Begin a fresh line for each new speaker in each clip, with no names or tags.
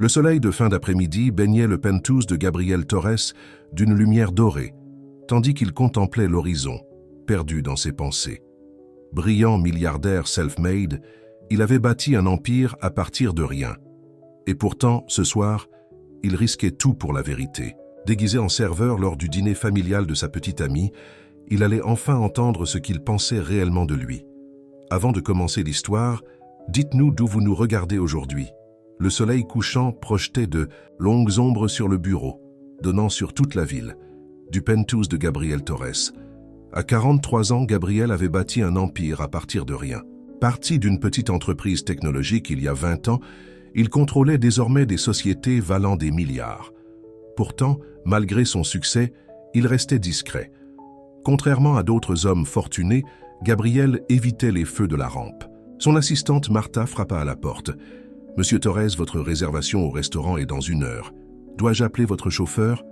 Le soleil de fin d'après-midi baignait le penthouse de Gabriel Torres d'une lumière dorée, tandis qu'il contemplait l'horizon, perdu dans ses pensées. Brillant milliardaire self-made, il avait bâti un empire à partir de rien. Et pourtant, ce soir, il risquait tout pour la vérité. Déguisé en serveur lors du dîner familial de sa petite amie, il allait enfin entendre ce qu'il pensait réellement de lui. Avant de commencer l'histoire, dites-nous d'où vous nous regardez aujourd'hui. Le soleil couchant projetait de longues ombres sur le bureau, donnant sur toute la ville, du penthouse de Gabriel Torres. À 43 ans, Gabriel avait bâti un empire à partir de rien. Parti d'une petite entreprise technologique il y a 20 ans, il contrôlait désormais des sociétés valant des milliards. Pourtant, malgré son succès, il restait discret. Contrairement à d'autres hommes fortunés, Gabriel évitait les feux de la rampe. Son assistante Martha frappa à la porte. « Monsieur Torres, votre réservation au restaurant est dans 1 heure. Dois-je appeler votre chauffeur ?»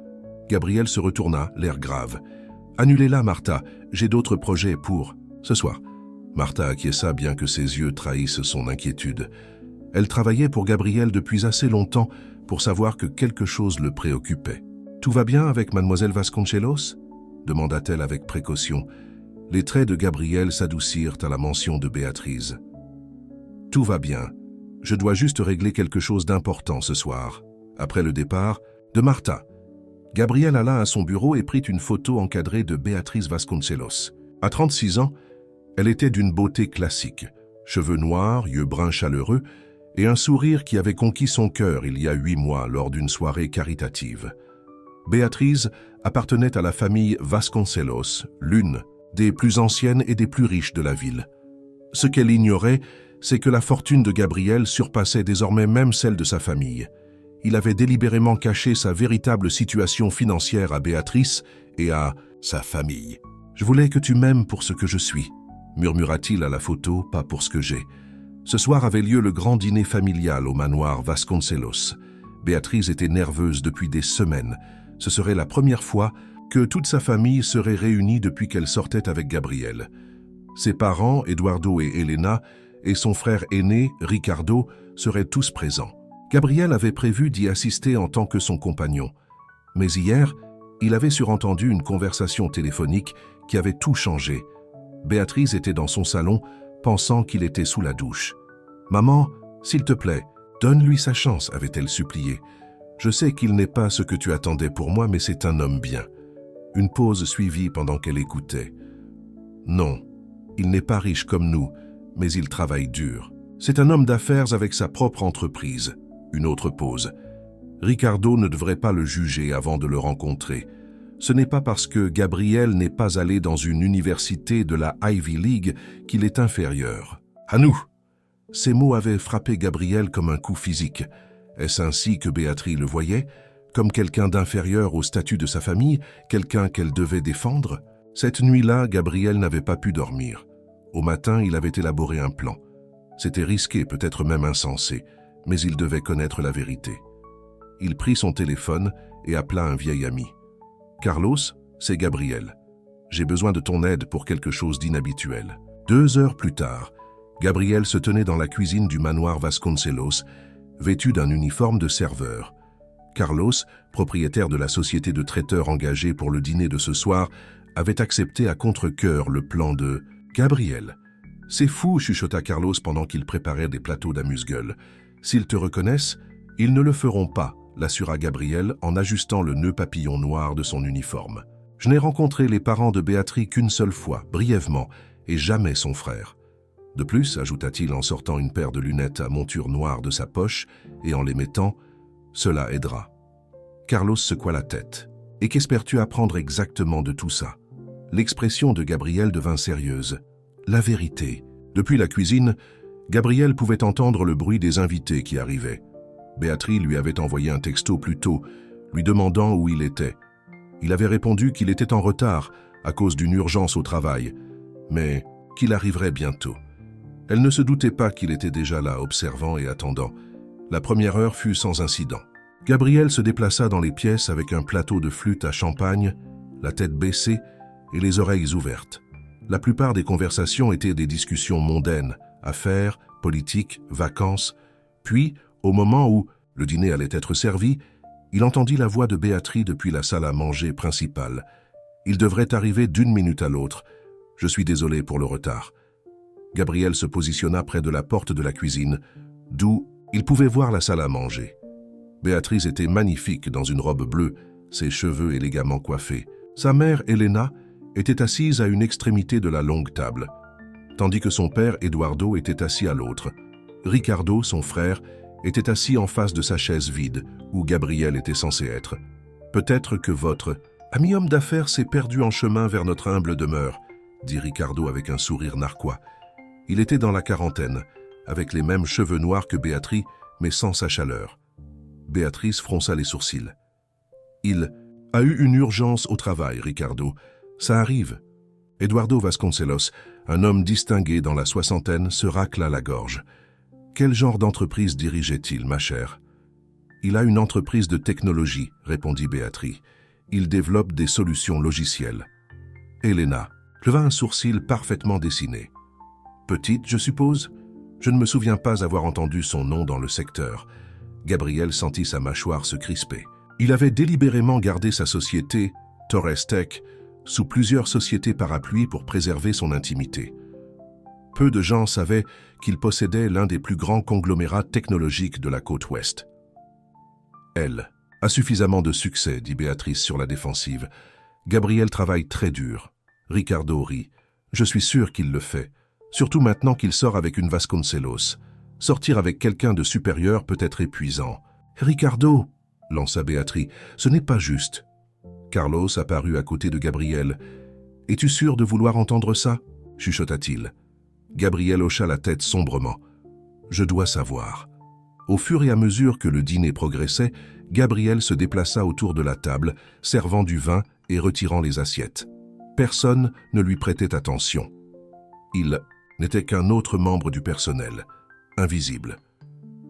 Gabriel se retourna, l'air grave. « Annulez-la, Martha, j'ai d'autres projets pour ce soir. » Martha acquiesça bien que ses yeux trahissent son inquiétude. Elle travaillait pour Gabriel depuis assez longtemps pour savoir que quelque chose le préoccupait. « Tout va bien avec mademoiselle Vasconcelos ?» demanda-t-elle avec précaution. Les traits de Gabriel s'adoucirent à la mention de Béatrice. « Tout va bien. Je dois juste régler quelque chose d'important ce soir. » Après le départ de Martha, Gabriel alla à son bureau et prit une photo encadrée de Béatrice Vasconcelos. À 36 ans, elle était d'une beauté classique, cheveux noirs, yeux bruns chaleureux et un sourire qui avait conquis son cœur il y a 8 mois lors d'une soirée caritative. Béatrice appartenait à la famille Vasconcelos, l'une des plus anciennes et des plus riches de la ville. Ce qu'elle ignorait, c'est que la fortune de Gabriel surpassait désormais même celle de sa famille. Il avait délibérément caché sa véritable situation financière à Béatrice et à sa famille. « Je voulais que tu m'aimes pour ce que je suis », murmura-t-il à la photo, pas pour ce que j'ai. Ce soir avait lieu le grand dîner familial au manoir Vasconcelos. Béatrice était nerveuse depuis des semaines. Ce serait la première fois que toute sa famille serait réunie depuis qu'elle sortait avec Gabriel. Ses parents, Eduardo et Elena, et son frère aîné, Ricardo, seraient tous présents. Gabriel avait prévu d'y assister en tant que son compagnon. Mais hier, il avait surentendu une conversation téléphonique qui avait tout changé. Béatrice était dans son salon, pensant qu'il était sous la douche. « Maman, s'il te plaît, donne-lui sa chance », avait-elle supplié. « Je sais qu'il n'est pas ce que tu attendais pour moi, mais c'est un homme bien. » Une pause suivit pendant qu'elle écoutait. « Non, il n'est pas riche comme nous, mais il travaille dur. C'est un homme d'affaires avec sa propre entreprise. » Une autre pause. « Ricardo ne devrait pas le juger avant de le rencontrer. Ce n'est pas parce que Gabriel n'est pas allé dans une université de la Ivy League qu'il est inférieur. À nous !» Ces mots avaient frappé Gabriel comme un coup physique. Est-ce ainsi que Béatrice le voyait? Comme quelqu'un d'inférieur au statut de sa famille, quelqu'un qu'elle devait défendre? Cette nuit-là, Gabriel n'avait pas pu dormir. Au matin, il avait élaboré un plan. C'était risqué, peut-être même insensé, mais il devait connaître la vérité. Il prit son téléphone et appela un vieil ami. « Carlos, c'est Gabriel. J'ai besoin de ton aide pour quelque chose d'inhabituel. » 2 heures plus tard, Gabriel se tenait dans la cuisine du manoir Vasconcelos, vêtu d'un uniforme de serveur. Carlos, propriétaire de la société de traiteurs engagée pour le dîner de ce soir, avait accepté à contre-cœur le plan de Gabriel. « C'est fou », chuchota Carlos pendant qu'il préparait des plateaux d'amuse-gueule. « S'ils te reconnaissent, ils ne le feront pas », l'assura Gabriel en ajustant le nœud papillon noir de son uniforme. « Je n'ai rencontré les parents de Béatrice qu'une seule fois, brièvement, et jamais son frère. De plus, ajouta-t-il en sortant une paire de lunettes à monture noire de sa poche et en les mettant, cela aidera. » Carlos secoua la tête. « Et qu'espères-tu apprendre exactement de tout ça ?» L'expression de Gabriel devint sérieuse. La vérité. Depuis la cuisine, Gabriel pouvait entendre le bruit des invités qui arrivaient. Béatrice lui avait envoyé un texto plus tôt, lui demandant où il était. Il avait répondu qu'il était en retard à cause d'une urgence au travail, mais qu'il arriverait bientôt. Elle ne se doutait pas qu'il était déjà là, observant et attendant. La première heure fut sans incident. Gabriel se déplaça dans les pièces avec un plateau de flûte à champagne, la tête baissée et les oreilles ouvertes. La plupart des conversations étaient des discussions mondaines, affaires, politique, vacances. Puis, au moment où Le dîner allait être servi. Il entendit la voix de Béatrice depuis la salle à manger principale. Il devrait arriver d'une minute à l'autre. Je suis désolé pour le retard. Gabriel se positionna près de la porte de la cuisine, d'où il pouvait voir la salle à manger. Béatrice était magnifique dans une robe bleue, ses cheveux élégamment coiffés. Sa mère, Elena, était assise à une extrémité de la longue table, tandis que son père, Eduardo, était assis à l'autre. Ricardo, son frère, était assis en face de sa chaise vide, où Gabriel était censé être. « Peut-être que votre ami homme d'affaires s'est perdu en chemin vers notre humble demeure, » dit Ricardo avec un sourire narquois. Il était dans la quarantaine, avec les mêmes cheveux noirs que Béatrice, mais sans sa chaleur. Béatrice fronça les sourcils. « Il a eu une urgence au travail, Ricardo. Ça arrive. » Eduardo Vasconcelos, un homme distingué dans la soixantaine, se racla la gorge. Quel genre d'entreprise dirigeait-il, ma chère? Il a une entreprise de technologie, répondit Béatrice. Il développe des solutions logicielles. Elena leva un sourcil parfaitement dessiné. Petite, je suppose? Je ne me souviens pas avoir entendu son nom dans le secteur. Gabriel sentit sa mâchoire se crisper. Il avait délibérément gardé sa société, Torres Tech, sous plusieurs sociétés parapluies pour préserver son intimité. Peu de gens savaient qu'il possédait l'un des plus grands conglomérats technologiques de la côte ouest. Elle a suffisamment de succès, dit Béatrice sur la défensive. Gabriel travaille très dur. Ricardo rit. Je suis sûr qu'il le fait. Surtout maintenant qu'il sort avec une Vasconcelos. Sortir avec quelqu'un de supérieur peut être épuisant. Ricardo, lança Béatrice, ce n'est pas juste. Carlos apparut à côté de Gabriel. Es-tu sûr de vouloir entendre ça? Chuchota-t-il. Gabriel hocha la tête sombrement. Je dois savoir. Au fur et à mesure que le dîner progressait, Gabriel se déplaça autour de la table, servant du vin et retirant les assiettes. Personne ne lui prêtait attention. Il n'était qu'un autre membre du personnel, invisible.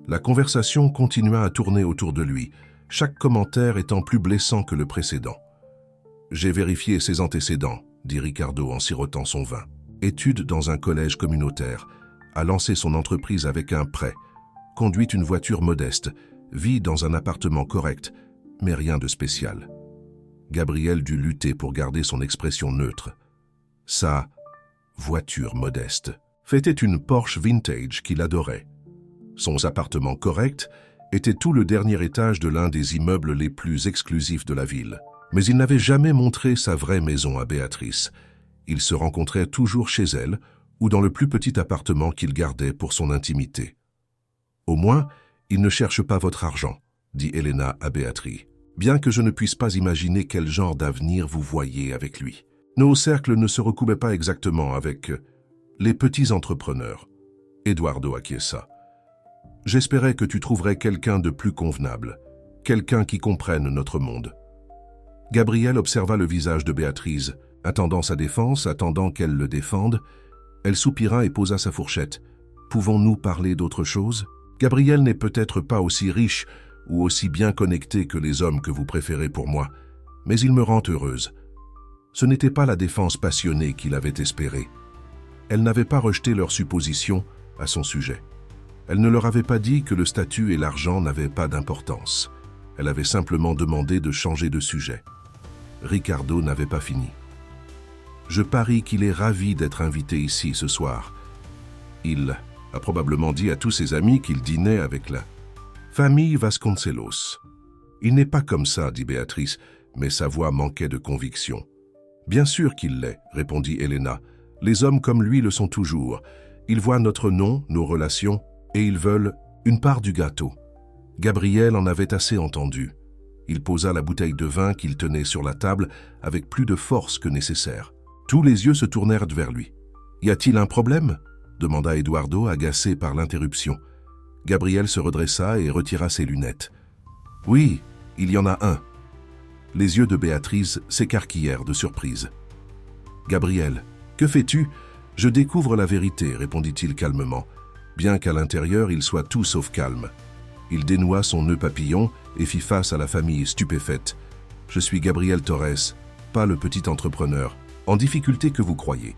La conversation continua à tourner autour de lui, chaque commentaire étant plus blessant que le précédent. « J'ai vérifié ses antécédents », dit Ricardo en sirotant son vin. Étude dans un collège communautaire, a lancé son entreprise avec un prêt, conduit une voiture modeste, vit dans un appartement correct, mais rien de spécial. Gabriel dut lutter pour garder son expression neutre. Sa voiture modeste fêtait une Porsche vintage qu'il adorait. Son appartement correct était tout le dernier étage de l'un des immeubles les plus exclusifs de la ville. Mais il n'avait jamais montré sa vraie maison à Béatrice. Ils se rencontraient toujours chez elle ou dans le plus petit appartement qu'il gardait pour son intimité. « Au moins, il ne cherche pas votre argent, » dit Elena à Béatrice. « Bien que je ne puisse pas imaginer quel genre d'avenir vous voyez avec lui. Nos cercles ne se recouvaient pas exactement avec les petits entrepreneurs. » Eduardo acquiesça. « J'espérais que tu trouverais quelqu'un de plus convenable, quelqu'un qui comprenne notre monde. » Gabriel observa le visage de Béatrice, attendant sa défense, attendant qu'elle le défende. Elle soupira et posa sa fourchette. « Pouvons-nous parler d'autre chose? Gabriel n'est peut-être pas aussi riche ou aussi bien connecté que les hommes que vous préférez pour moi, mais il me rend heureuse. » Ce n'était pas la défense passionnée qu'il avait espérée. Elle n'avait pas rejeté leurs suppositions à son sujet. Elle ne leur avait pas dit que le statut et l'argent n'avaient pas d'importance. Elle avait simplement demandé de changer de sujet. Ricardo n'avait pas fini. « Je parie qu'il est ravi d'être invité ici ce soir. Il a probablement dit à tous ses amis qu'il dînait avec la famille Vasconcelos. » « Il n'est pas comme ça, dit Béatrice, mais sa voix manquait de conviction. « Bien sûr qu'il l'est, répondit Elena. Les hommes comme lui le sont toujours. Ils voient notre nom, nos relations, et ils veulent une part du gâteau. » Gabriel en avait assez entendu. Il posa la bouteille de vin qu'il tenait sur la table avec plus de force que nécessaire. Tous les yeux se tournèrent vers lui. « Y a-t-il un problème ?» demanda Eduardo, agacé par l'interruption. Gabriel se redressa et retira ses lunettes. « Oui, il y en a un. » Les yeux de Béatrice s'écarquillèrent de surprise. « Gabriel, que fais-tu? Je découvre la vérité, répondit-il calmement, bien qu'à l'intérieur il soit tout sauf calme. Il dénoua son nœud papillon et fit face à la famille stupéfaite. « Je suis Gabriel Torres, pas le petit entrepreneur, en difficulté que vous croyez,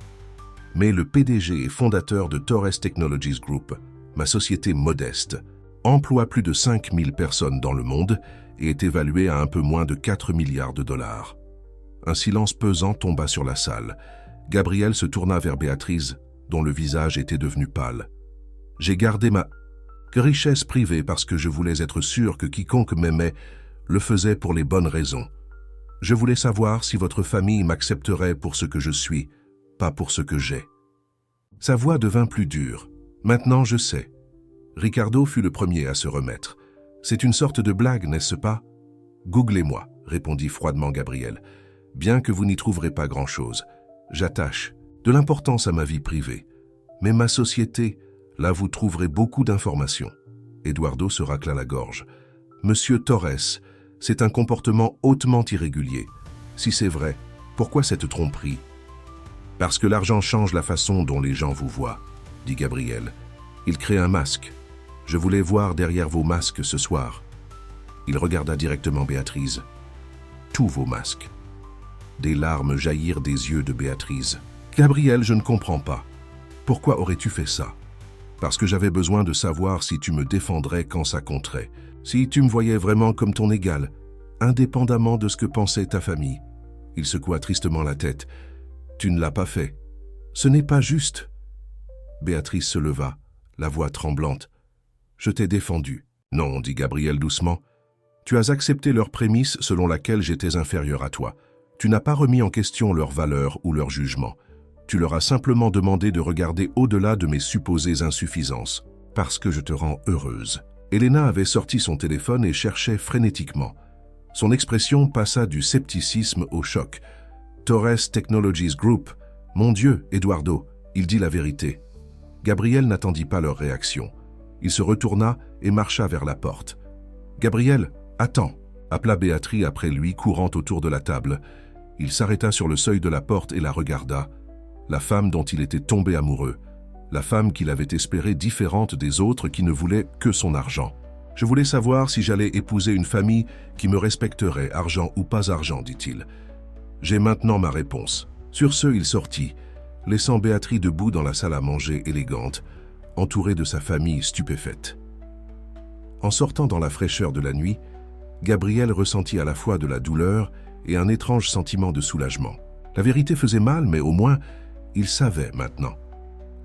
mais le PDG et fondateur de Torres Technologies Group, ma société modeste. emploie plus de 5000 personnes dans le monde et est évalué à un peu moins de 4 milliards de dollars. Un silence pesant tomba sur la salle. Gabriel se tourna vers Béatrice, dont le visage était devenu pâle. « J'ai gardé ma richesse privée parce que je voulais être sûr que quiconque m'aimait le faisait pour les bonnes raisons. Je voulais savoir si votre famille m'accepterait pour ce que je suis, pas pour ce que j'ai. » Sa voix devint plus dure. « Maintenant, je sais. » Ricardo fut le premier à se remettre. « C'est une sorte de blague, n'est-ce pas ?»« Googlez-moi, » répondit froidement Gabriel. « Bien que vous n'y trouverez pas grand-chose. J'attache de l'importance à ma vie privée. Mais ma société, là vous trouverez beaucoup d'informations. » Eduardo se racla la gorge. « Monsieur Torres, c'est un comportement hautement irrégulier. Si c'est vrai, pourquoi cette tromperie ?»« Parce que l'argent change la façon dont les gens vous voient, » dit Gabriel. « Il crée un masque. Je voulais voir derrière vos masques ce soir. » Il regarda directement Béatrice. « Tous vos masques. » Des larmes jaillirent des yeux de Béatrice. « Gabriel, je ne comprends pas. Pourquoi aurais-tu fait ça ? Parce que j'avais besoin de savoir si tu me défendrais quand ça compterait. Si tu me voyais vraiment comme ton égal, indépendamment de ce que pensait ta famille. » Il secoua tristement la tête. « Tu ne l'as pas fait. Ce n'est pas juste. » Béatrice se leva, la voix tremblante. « Je t'ai défendu. »« Non, » dit Gabriel doucement. « Tu as accepté leur prémisse selon laquelle j'étais inférieur à toi. Tu n'as pas remis en question leur valeur ou leur jugement. Tu leur as simplement demandé de regarder au-delà de mes supposées insuffisances, parce que je te rends heureuse. » Elena avait sorti son téléphone et cherchait frénétiquement. Son expression passa du scepticisme au choc. « Torres Technologies Group. Mon Dieu, Eduardo, il dit la vérité. » Gabriel n'attendit pas leur réaction. Il se retourna et marcha vers la porte. « Gabriel, attends !» appela Béatrice après lui, courant autour de la table. Il s'arrêta sur le seuil de la porte et la regarda. La femme dont il était tombé amoureux. La femme qu'il avait espérée différente des autres qui ne voulaient que son argent. « Je voulais savoir si j'allais épouser une famille qui me respecterait, argent ou pas argent, dit-il. J'ai maintenant ma réponse. » Sur ce, il sortit, laissant Béatrice debout dans la salle à manger élégante, entourée de sa famille stupéfaite. En sortant dans la fraîcheur de la nuit, Gabriel ressentit à la fois de la douleur et un étrange sentiment de soulagement. La vérité faisait mal, mais au moins, il savait maintenant.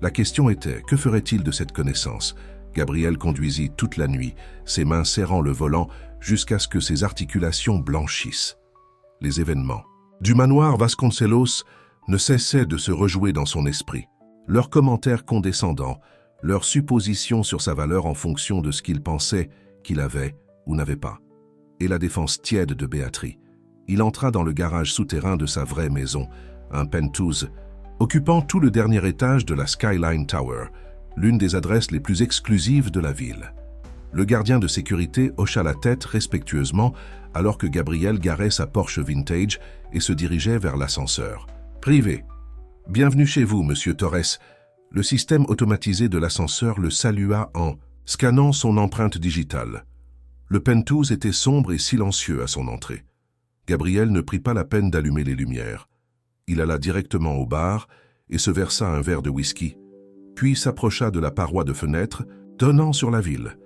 La question était, que ferait-il de cette connaissance ? Gabriel conduisit toute la nuit, ses mains serrant le volant jusqu'à ce que ses articulations blanchissent. Les événements du manoir Vasconcelos ne cessaient de se rejouer dans son esprit. Leurs commentaires condescendants, leurs suppositions sur sa valeur en fonction de ce qu'il pensait qu'il avait ou n'avait pas. Et la défense tiède de Béatrice. Il entra dans le garage souterrain de sa vraie maison, un penthouse, occupant tout le dernier étage de la Skyline Tower, l'une des adresses les plus exclusives de la ville. Le gardien de sécurité hocha la tête respectueusement alors que Gabriel garait sa Porsche vintage et se dirigeait vers l'ascenseur. « Privé. Bienvenue chez vous, monsieur Torres. » Le système automatisé de l'ascenseur le salua en scannant son empreinte digitale. Le penthouse était sombre et silencieux à son entrée. Gabriel ne prit pas la peine d'allumer les lumières. Il alla directement au bar et se versa un verre de whisky, puis s'approcha de la paroi de fenêtre donnant sur la ville.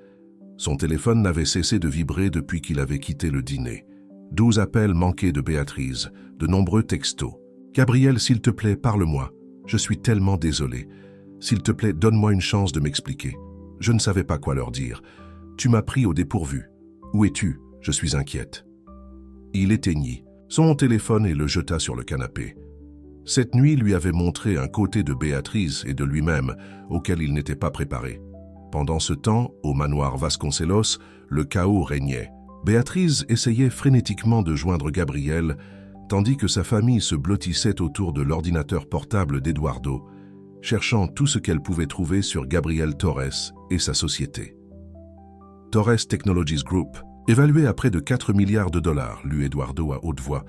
Son téléphone n'avait cessé de vibrer depuis qu'il avait quitté le dîner. 12 appels manqués de Béatrice, de nombreux textos. « Gabriel, s'il te plaît, parle-moi. Je suis tellement désolé. S'il te plaît, donne-moi une chance de m'expliquer. Je ne savais pas quoi leur dire. Tu m'as pris au dépourvu. Où es-tu? Je suis inquiète. » Il éteignit son téléphone et le jeta sur le canapé. Cette nuit lui avait montré un côté de Béatrice et de lui-même auquel il n'était pas préparé. Pendant ce temps, au manoir Vasconcelos, le chaos régnait. Béatrice essayait frénétiquement de joindre Gabriel, tandis que sa famille se blottissait autour de l'ordinateur portable d'Eduardo, cherchant tout ce qu'elle pouvait trouver sur Gabriel Torres et sa société. Torres Technologies Group, évalué à près de 4 milliards de dollars, lut Eduardo à haute voix,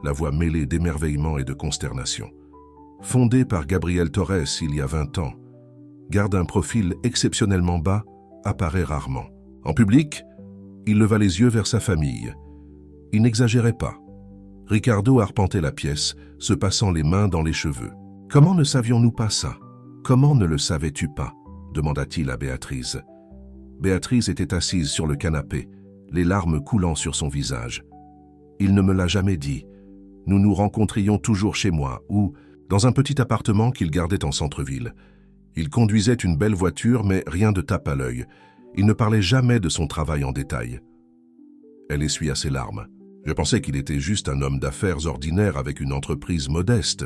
la voix mêlée d'émerveillement et de consternation. Fondé par Gabriel Torres il y a 20 ans, garde un profil exceptionnellement bas, apparaît rarement. En public, il leva les yeux vers sa famille. Il n'exagérait pas. Ricardo arpentait la pièce, se passant les mains dans les cheveux. « Comment ne savions-nous pas ça? Comment ne le savais-tu pas ?» demanda-t-il à Béatrice. Béatrice était assise sur le canapé, les larmes coulant sur son visage. Il ne me l'a jamais dit. Nous nous rencontrions toujours chez moi ou dans un petit appartement qu'il gardait en centre-ville. Il conduisait une belle voiture, mais rien de tape à l'œil. Il ne parlait jamais de son travail en détail. Elle essuya ses larmes. Je pensais qu'il était juste un homme d'affaires ordinaire avec une entreprise modeste.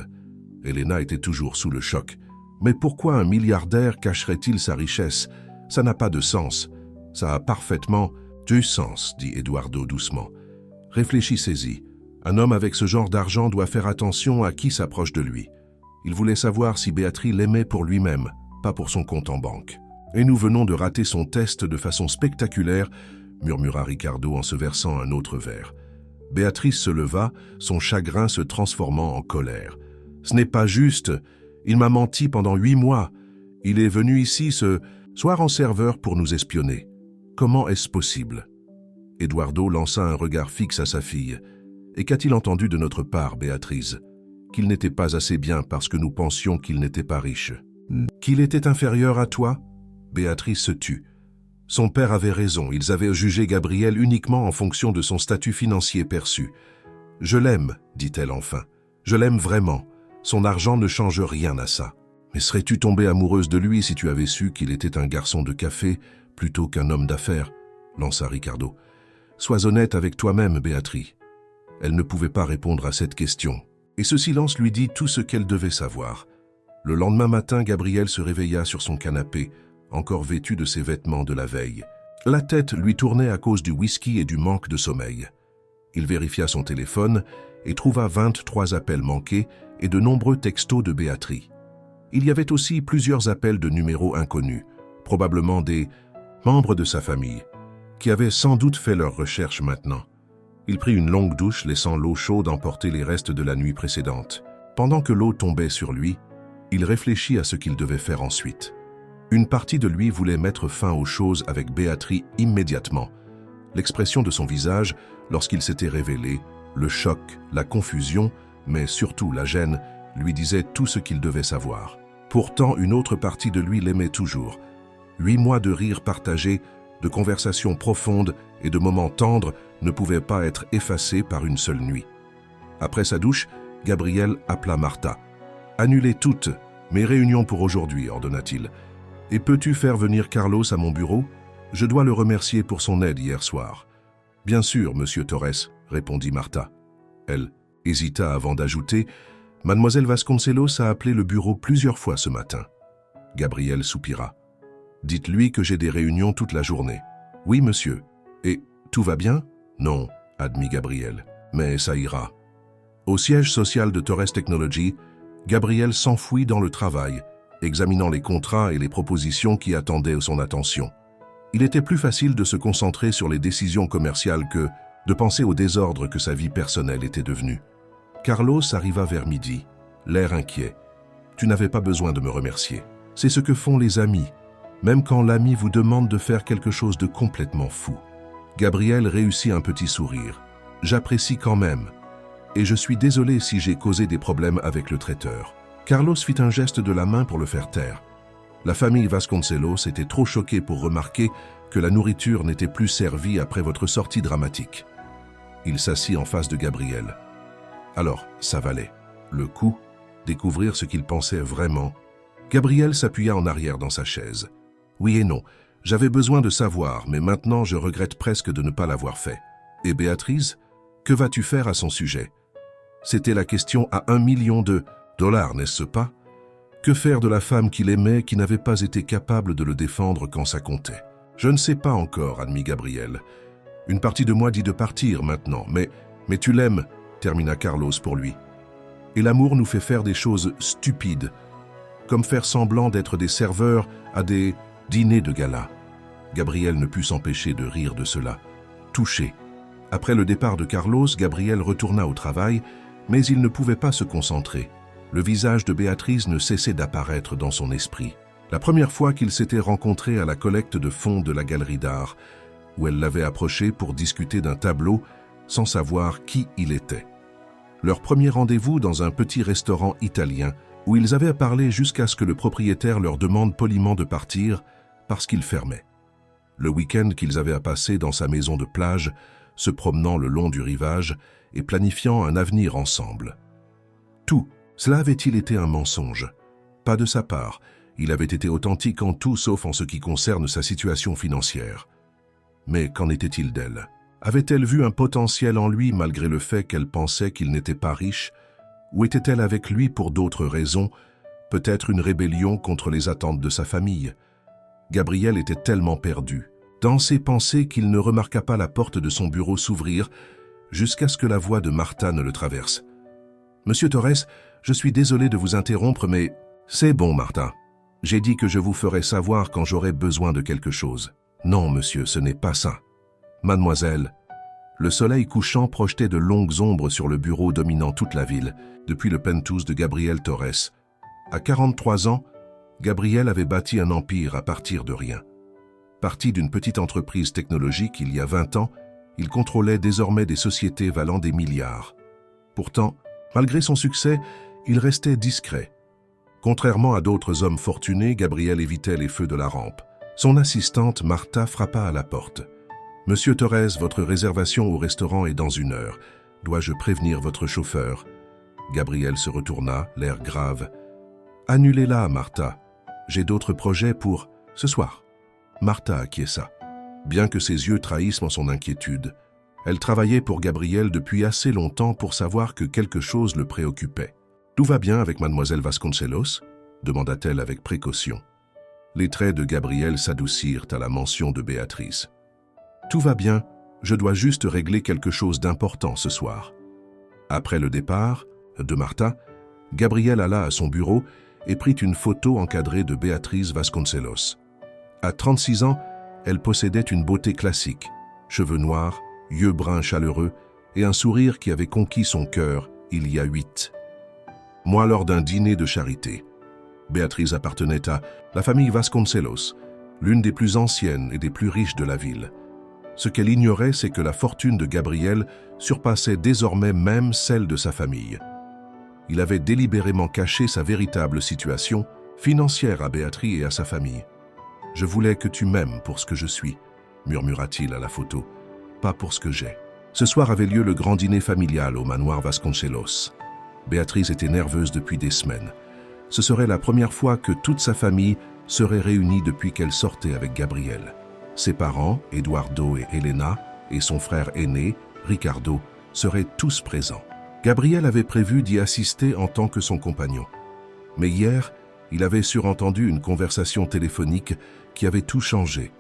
Elena était toujours sous le choc. Mais pourquoi un milliardaire cacherait-il sa richesse? Ça n'a pas de sens. Ça a parfaitement du sens, dit Eduardo doucement. Réfléchissez-y. Un homme avec ce genre d'argent doit faire attention à qui s'approche de lui. Il voulait savoir si Béatrice l'aimait pour lui-même, pas pour son compte en banque. Et nous venons de rater son test de façon spectaculaire, murmura Ricardo en se versant un autre verre. Béatrice se leva, son chagrin se transformant en colère. Ce n'est pas juste. Il m'a menti pendant 8 mois. Il est venu ici ce soir en serveur pour nous espionner. Comment est-ce possible? Eduardo lança un regard fixe à sa fille. Et qu'a-t-il entendu de notre part, Béatrice? Qu'il n'était pas assez bien parce que nous pensions qu'il n'était pas riche. Qu'il était inférieur à toi? Béatrice se tut. Son père avait raison, ils avaient jugé Gabriel uniquement en fonction de son statut financier perçu. « Je l'aime, dit-elle enfin. Je l'aime vraiment. Son argent ne change rien à ça. Mais serais-tu tombée amoureuse de lui si tu avais su qu'il était un garçon de café plutôt qu'un homme d'affaires ?» lança Ricardo. « Sois honnête avec toi-même, Béatrice. » Elle ne pouvait pas répondre à cette question. Et ce silence lui dit tout ce qu'elle devait savoir. Le lendemain matin, Gabriel se réveilla sur son canapé, encore vêtu de ses vêtements de la veille. La tête lui tournait à cause du whisky et du manque de sommeil. Il vérifia son téléphone et trouva 23 appels manqués et de nombreux textos de Béatrice. Il y avait aussi plusieurs appels de numéros inconnus, probablement des membres de sa famille, qui avaient sans doute fait leurs recherches maintenant. Il prit une longue douche, laissant l'eau chaude emporter les restes de la nuit précédente. Pendant que l'eau tombait sur lui, il réfléchit à ce qu'il devait faire ensuite. Une partie de lui voulait mettre fin aux choses avec Béatrice immédiatement. L'expression de son visage, lorsqu'il s'était révélé, le choc, la confusion, mais surtout la gêne, lui disait tout ce qu'il devait savoir. Pourtant, une autre partie de lui l'aimait toujours. 8 mois de rires partagés, de conversations profondes et de moments tendres ne pouvaient pas être effacés par une seule nuit. Après sa douche, Gabriel appela Martha. « Annulez toutes mes réunions pour aujourd'hui, ordonna-t-il. Et peux-tu faire venir Carlos à mon bureau? Je dois le remercier pour son aide hier soir. »« Bien sûr, monsieur Torres, » répondit Martha. Elle hésita avant d'ajouter « Mademoiselle Vasconcelos a appelé le bureau plusieurs fois ce matin. » Gabriel soupira. « Dites-lui que j'ai des réunions toute la journée. »« Oui, monsieur. Et tout va bien? »« Non, » admit Gabriel. « Mais ça ira. » Au siège social de Torres Technology, Gabriel s'enfouit dans le travail, examinant les contrats et les propositions qui attendaient son attention. Il était plus facile de se concentrer sur les décisions commerciales que de penser au désordre que sa vie personnelle était devenue. Carlos arriva vers midi, l'air inquiet. « Tu n'avais pas besoin de me remercier. C'est ce que font les amis, même quand l'ami vous demande de faire quelque chose de complètement fou. » Gabriel réussit un petit sourire. « J'apprécie quand même. Et je suis désolé si j'ai causé des problèmes avec le traiteur. » Carlos fit un geste de la main pour le faire taire. La famille Vasconcelos était trop choquée pour remarquer que la nourriture n'était plus servie après votre sortie dramatique. Il s'assit en face de Gabriel. Alors, ça valait. Le coup, découvrir ce qu'il pensait vraiment. Gabriel s'appuya en arrière dans sa chaise. Oui et non, j'avais besoin de savoir, mais maintenant je regrette presque de ne pas l'avoir fait. Et Béatrice, que vas-tu faire à son sujet? C'était la question à $1 million, n'est-ce pas? Que faire de la femme qu'il aimait qui n'avait pas été capable de le défendre quand ça comptait? Je ne sais pas encore, admit Gabriel. Une partie de moi dit de partir maintenant, mais tu l'aimes, termina Carlos pour lui. Et l'amour nous fait faire des choses stupides, comme faire semblant d'être des serveurs à des dîners de gala. Gabriel ne put s'empêcher de rire de cela, touché. Après le départ de Carlos, Gabriel retourna au travail, mais il ne pouvait pas se concentrer. Le visage de Béatrice ne cessait d'apparaître dans son esprit. La première fois qu'ils s'étaient rencontrés à la collecte de fonds de la galerie d'art, où elle l'avait approché pour discuter d'un tableau sans savoir qui il était. Leur premier rendez-vous dans un petit restaurant italien où ils avaient parlé jusqu'à ce que le propriétaire leur demande poliment de partir parce qu'il fermait. le week-end qu'ils avaient à passer dans sa maison de plage, se promenant le long du rivage et planifiant un avenir ensemble. Tout cela avait-il été un mensonge? Pas de sa part, il avait été authentique en tout sauf en ce qui concerne sa situation financière. Mais qu'en était-il d'elle? Avait-elle vu un potentiel en lui malgré le fait qu'elle pensait qu'il n'était pas riche? Ou était-elle avec lui pour d'autres raisons, peut-être une rébellion contre les attentes de sa famille? Gabriel était tellement perdu dans ses pensées qu'il ne remarqua pas la porte de son bureau s'ouvrir jusqu'à ce que la voix de Martha ne le traverse. « Monsieur Torres, je suis désolé de vous interrompre, mais… »« C'est bon, Martha. J'ai dit que je vous ferais savoir quand j'aurais besoin de quelque chose. »« Non, monsieur, ce n'est pas ça. »« Mademoiselle… » Le soleil couchant projetait de longues ombres sur le bureau dominant toute la ville, depuis le penthouse de Gabriel Torres. À 43 ans, Gabriel avait bâti un empire à partir de rien. Parti d'une petite entreprise technologique il y a 20 ans, il contrôlait désormais des sociétés valant des milliards. Pourtant, malgré son succès, il restait discret. Contrairement à d'autres hommes fortunés, Gabriel évitait les feux de la rampe. Son assistante, Martha, frappa à la porte. « Monsieur Torres, votre réservation au restaurant est dans 1 heure. Dois-je prévenir votre chauffeur ?» Gabriel se retourna, l'air grave. « Annulez-la, Martha. J'ai d'autres projets pour… ce soir. » Martha acquiesça. Bien que ses yeux trahissent son inquiétude, elle travaillait pour Gabriel depuis assez longtemps pour savoir que quelque chose le préoccupait. « Tout va bien avec mademoiselle Vasconcelos ?» demanda-t-elle avec précaution. Les traits de Gabriel s'adoucirent à la mention de Béatrice. « Tout va bien, je dois juste régler quelque chose d'important ce soir. » Après le départ de Martha, Gabriel alla à son bureau et prit une photo encadrée de Béatrice Vasconcelos. À 36 ans, elle possédait une beauté classique, cheveux noirs, yeux bruns chaleureux et un sourire qui avait conquis son cœur il y a 8 mois lors d'un dîner de charité. Béatrice appartenait à la famille Vasconcelos, l'une des plus anciennes et des plus riches de la ville. Ce qu'elle ignorait, c'est que la fortune de Gabriel surpassait désormais même celle de sa famille. Il avait délibérément caché sa véritable situation financière à Béatrice et à sa famille. « Je voulais que tu m'aimes pour ce que je suis », murmura-t-il à la photo, « pas pour ce que j'ai. » Ce soir avait lieu le grand dîner familial au manoir Vasconcelos. Béatrice était nerveuse depuis des semaines. Ce serait la première fois que toute sa famille serait réunie depuis qu'elle sortait avec Gabriel. Ses parents, Eduardo et Elena, et son frère aîné, Ricardo, seraient tous présents. Gabriel avait prévu d'y assister en tant que son compagnon. Mais hier, il avait surentendu une conversation téléphonique qui avait tout changé.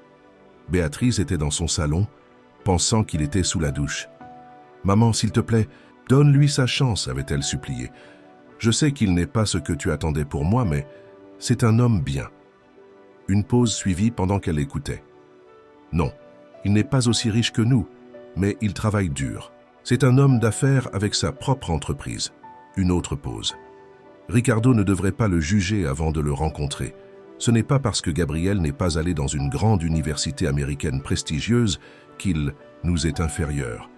Béatrice était dans son salon, pensant qu'il était sous la douche. « Maman, s'il te plaît, donne-lui sa chance », avait-elle supplié. « Je sais qu'il n'est pas ce que tu attendais pour moi, mais c'est un homme bien. » Une pause suivit pendant qu'elle écoutait. « Non, il n'est pas aussi riche que nous, mais il travaille dur. C'est un homme d'affaires avec sa propre entreprise. » Une autre pause. Ricardo ne devrait pas le juger avant de le rencontrer. Ce n'est pas parce que Gabriel n'est pas allé dans une grande université américaine prestigieuse qu'il nous est inférieur.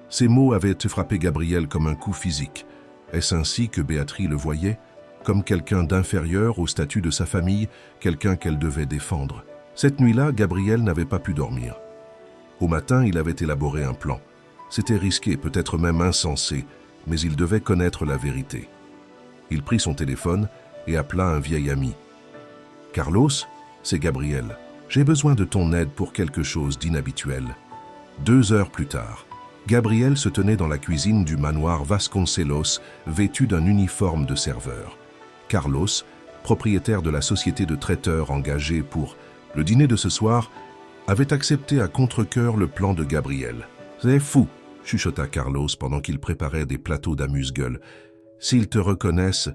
Ces mots avaient frappé Gabriel comme un coup physique. Est-ce ainsi que Béatrice le voyait? Comme quelqu'un d'inférieur au statut de sa famille, quelqu'un qu'elle devait défendre. Cette nuit-là, Gabriel n'avait pas pu dormir. Au matin, il avait élaboré un plan. C'était risqué, peut-être même insensé, mais il devait connaître la vérité. Il prit son téléphone et appela un vieil ami. « Carlos, c'est Gabriel. J'ai besoin de ton aide pour quelque chose d'inhabituel. » 2 heures plus tard, Gabriel se tenait dans la cuisine du manoir Vasconcelos, vêtu d'un uniforme de serveur. Carlos, propriétaire de la société de traiteurs engagée pour le dîner de ce soir, avait accepté à contre-cœur le plan de Gabriel. « C'est fou !» chuchota Carlos pendant qu'il préparait des plateaux d'amuse-gueule. « S'ils te reconnaissent,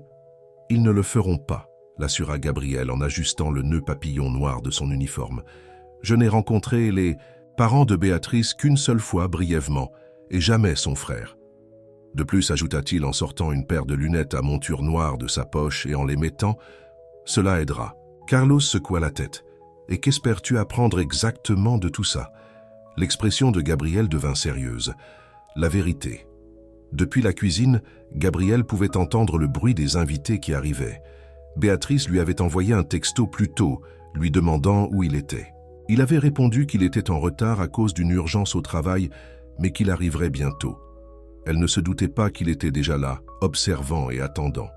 ils ne le feront pas, » l'assura Gabriel en ajustant le nœud papillon noir de son uniforme. « Je n'ai rencontré les parents de Béatrice qu'une seule fois brièvement, et jamais son frère. » De plus, ajouta-t-il en sortant une paire de lunettes à monture noire de sa poche et en les mettant, « Cela aidera. » Carlos secoua la tête. « Et qu'espères-tu apprendre exactement de tout ça ?» L'expression de Gabriel devint sérieuse. La vérité. Depuis la cuisine, Gabriel pouvait entendre le bruit des invités qui arrivaient. Béatrice lui avait envoyé un texto plus tôt, lui demandant où il était. Il avait répondu qu'il était en retard à cause d'une urgence au travail, mais qu'il arriverait bientôt. Elle ne se doutait pas qu'il était déjà là, observant et attendant.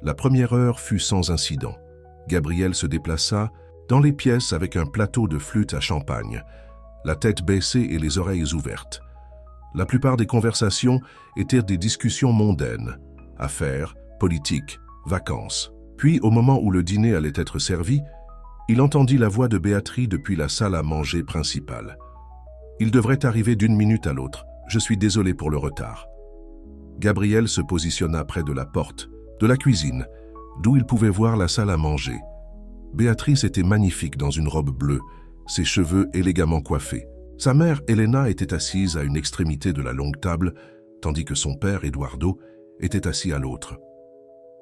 La première heure fut sans incident. Gabriel se déplaça dans les pièces avec un plateau de flûte à champagne, la tête baissée et les oreilles ouvertes. La plupart des conversations étaient des discussions mondaines, affaires, politique, vacances. Puis, au moment où le dîner allait être servi, il entendit la voix de Béatrice depuis la salle à manger principale. « Il devrait arriver d'une minute à l'autre. Je suis désolé pour le retard. » Gabriel se positionna près de la porte, de la cuisine, d'où il pouvait voir la salle à manger. Béatrice était magnifique dans une robe bleue, ses cheveux élégamment coiffés. Sa mère, Elena, était assise à une extrémité de la longue table, tandis que son père, Eduardo, était assis à l'autre.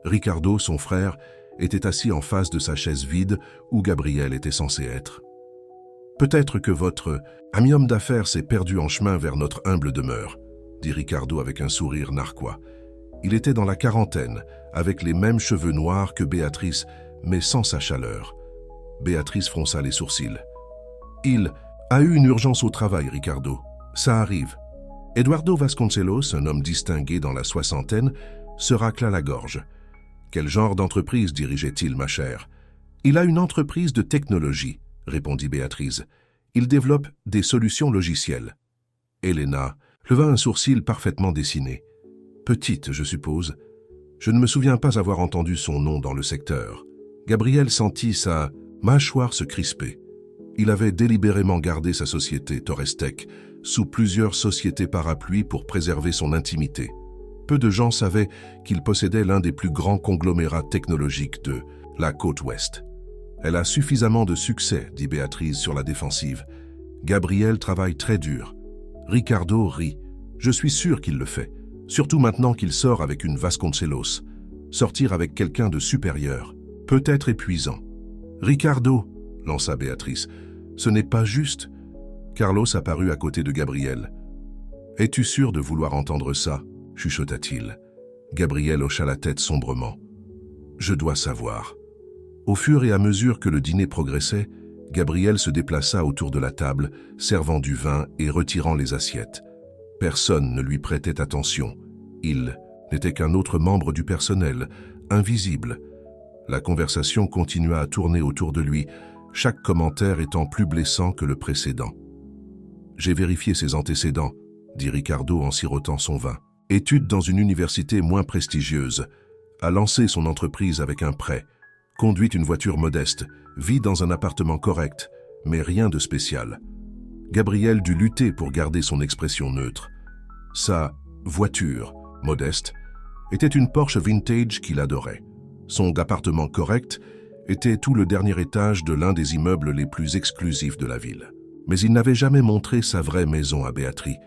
Ricardo, son frère, était assis en face de sa chaise vide où Gabriel était censé être. « Peut-être que votre ami homme d'affaires s'est perdu en chemin vers notre humble demeure, » dit Ricardo avec un sourire narquois. Il était dans la quarantaine, avec les mêmes cheveux noirs que Béatrice, mais sans sa chaleur. Béatrice fronça les sourcils. « Il a eu une urgence au travail, Ricardo. Ça arrive. » Eduardo Vasconcelos, un homme distingué dans la soixantaine, se racla la gorge. « Quel genre d'entreprise dirigeait-il, ma chère ?»« Il a une entreprise de technologie, » répondit Béatrice. « Il développe des solutions logicielles. » Elena leva un sourcil parfaitement dessiné. « Petite, je suppose. Je ne me souviens pas avoir entendu son nom dans le secteur. » Gabriel sentit sa mâchoire se crisper. Il avait délibérément gardé sa société, Torrestech, sous plusieurs sociétés parapluies pour préserver son intimité. Peu de gens savaient qu'il possédait l'un des plus grands conglomérats technologiques de la côte ouest. « Elle a suffisamment de succès, » dit Béatrice sur la défensive. « Gabriel travaille très dur. » Ricardo rit. « Je suis sûr qu'il le fait, surtout maintenant qu'il sort avec une Vasconcelos. Sortir avec quelqu'un de supérieur peut être épuisant. »« Ricardo, » lança Béatrice, « ce n'est pas juste. » Carlos apparut à côté de Gabriel. « Es-tu sûr de vouloir entendre ça ?» chuchota-t-il. Gabriel hocha la tête sombrement. « Je dois savoir. » Au fur et à mesure que le dîner progressait, Gabriel se déplaça autour de la table, servant du vin et retirant les assiettes. Personne ne lui prêtait attention. Il n'était qu'un autre membre du personnel, invisible. La conversation continua à tourner autour de lui, chaque commentaire étant plus blessant que le précédent. « J'ai vérifié ses antécédents, » dit Ricardo en sirotant son vin. « Étude dans une université moins prestigieuse, a lancé son entreprise avec un prêt, conduit une voiture modeste, vit dans un appartement correct, mais rien de spécial. » Gabriel dut lutter pour garder son expression neutre. Sa voiture, modeste, était une Porsche vintage qu'il adorait. Son appartement correct était tout le dernier étage de l'un des immeubles les plus exclusifs de la ville. Mais il n'avait jamais montré sa vraie maison à Béatrice.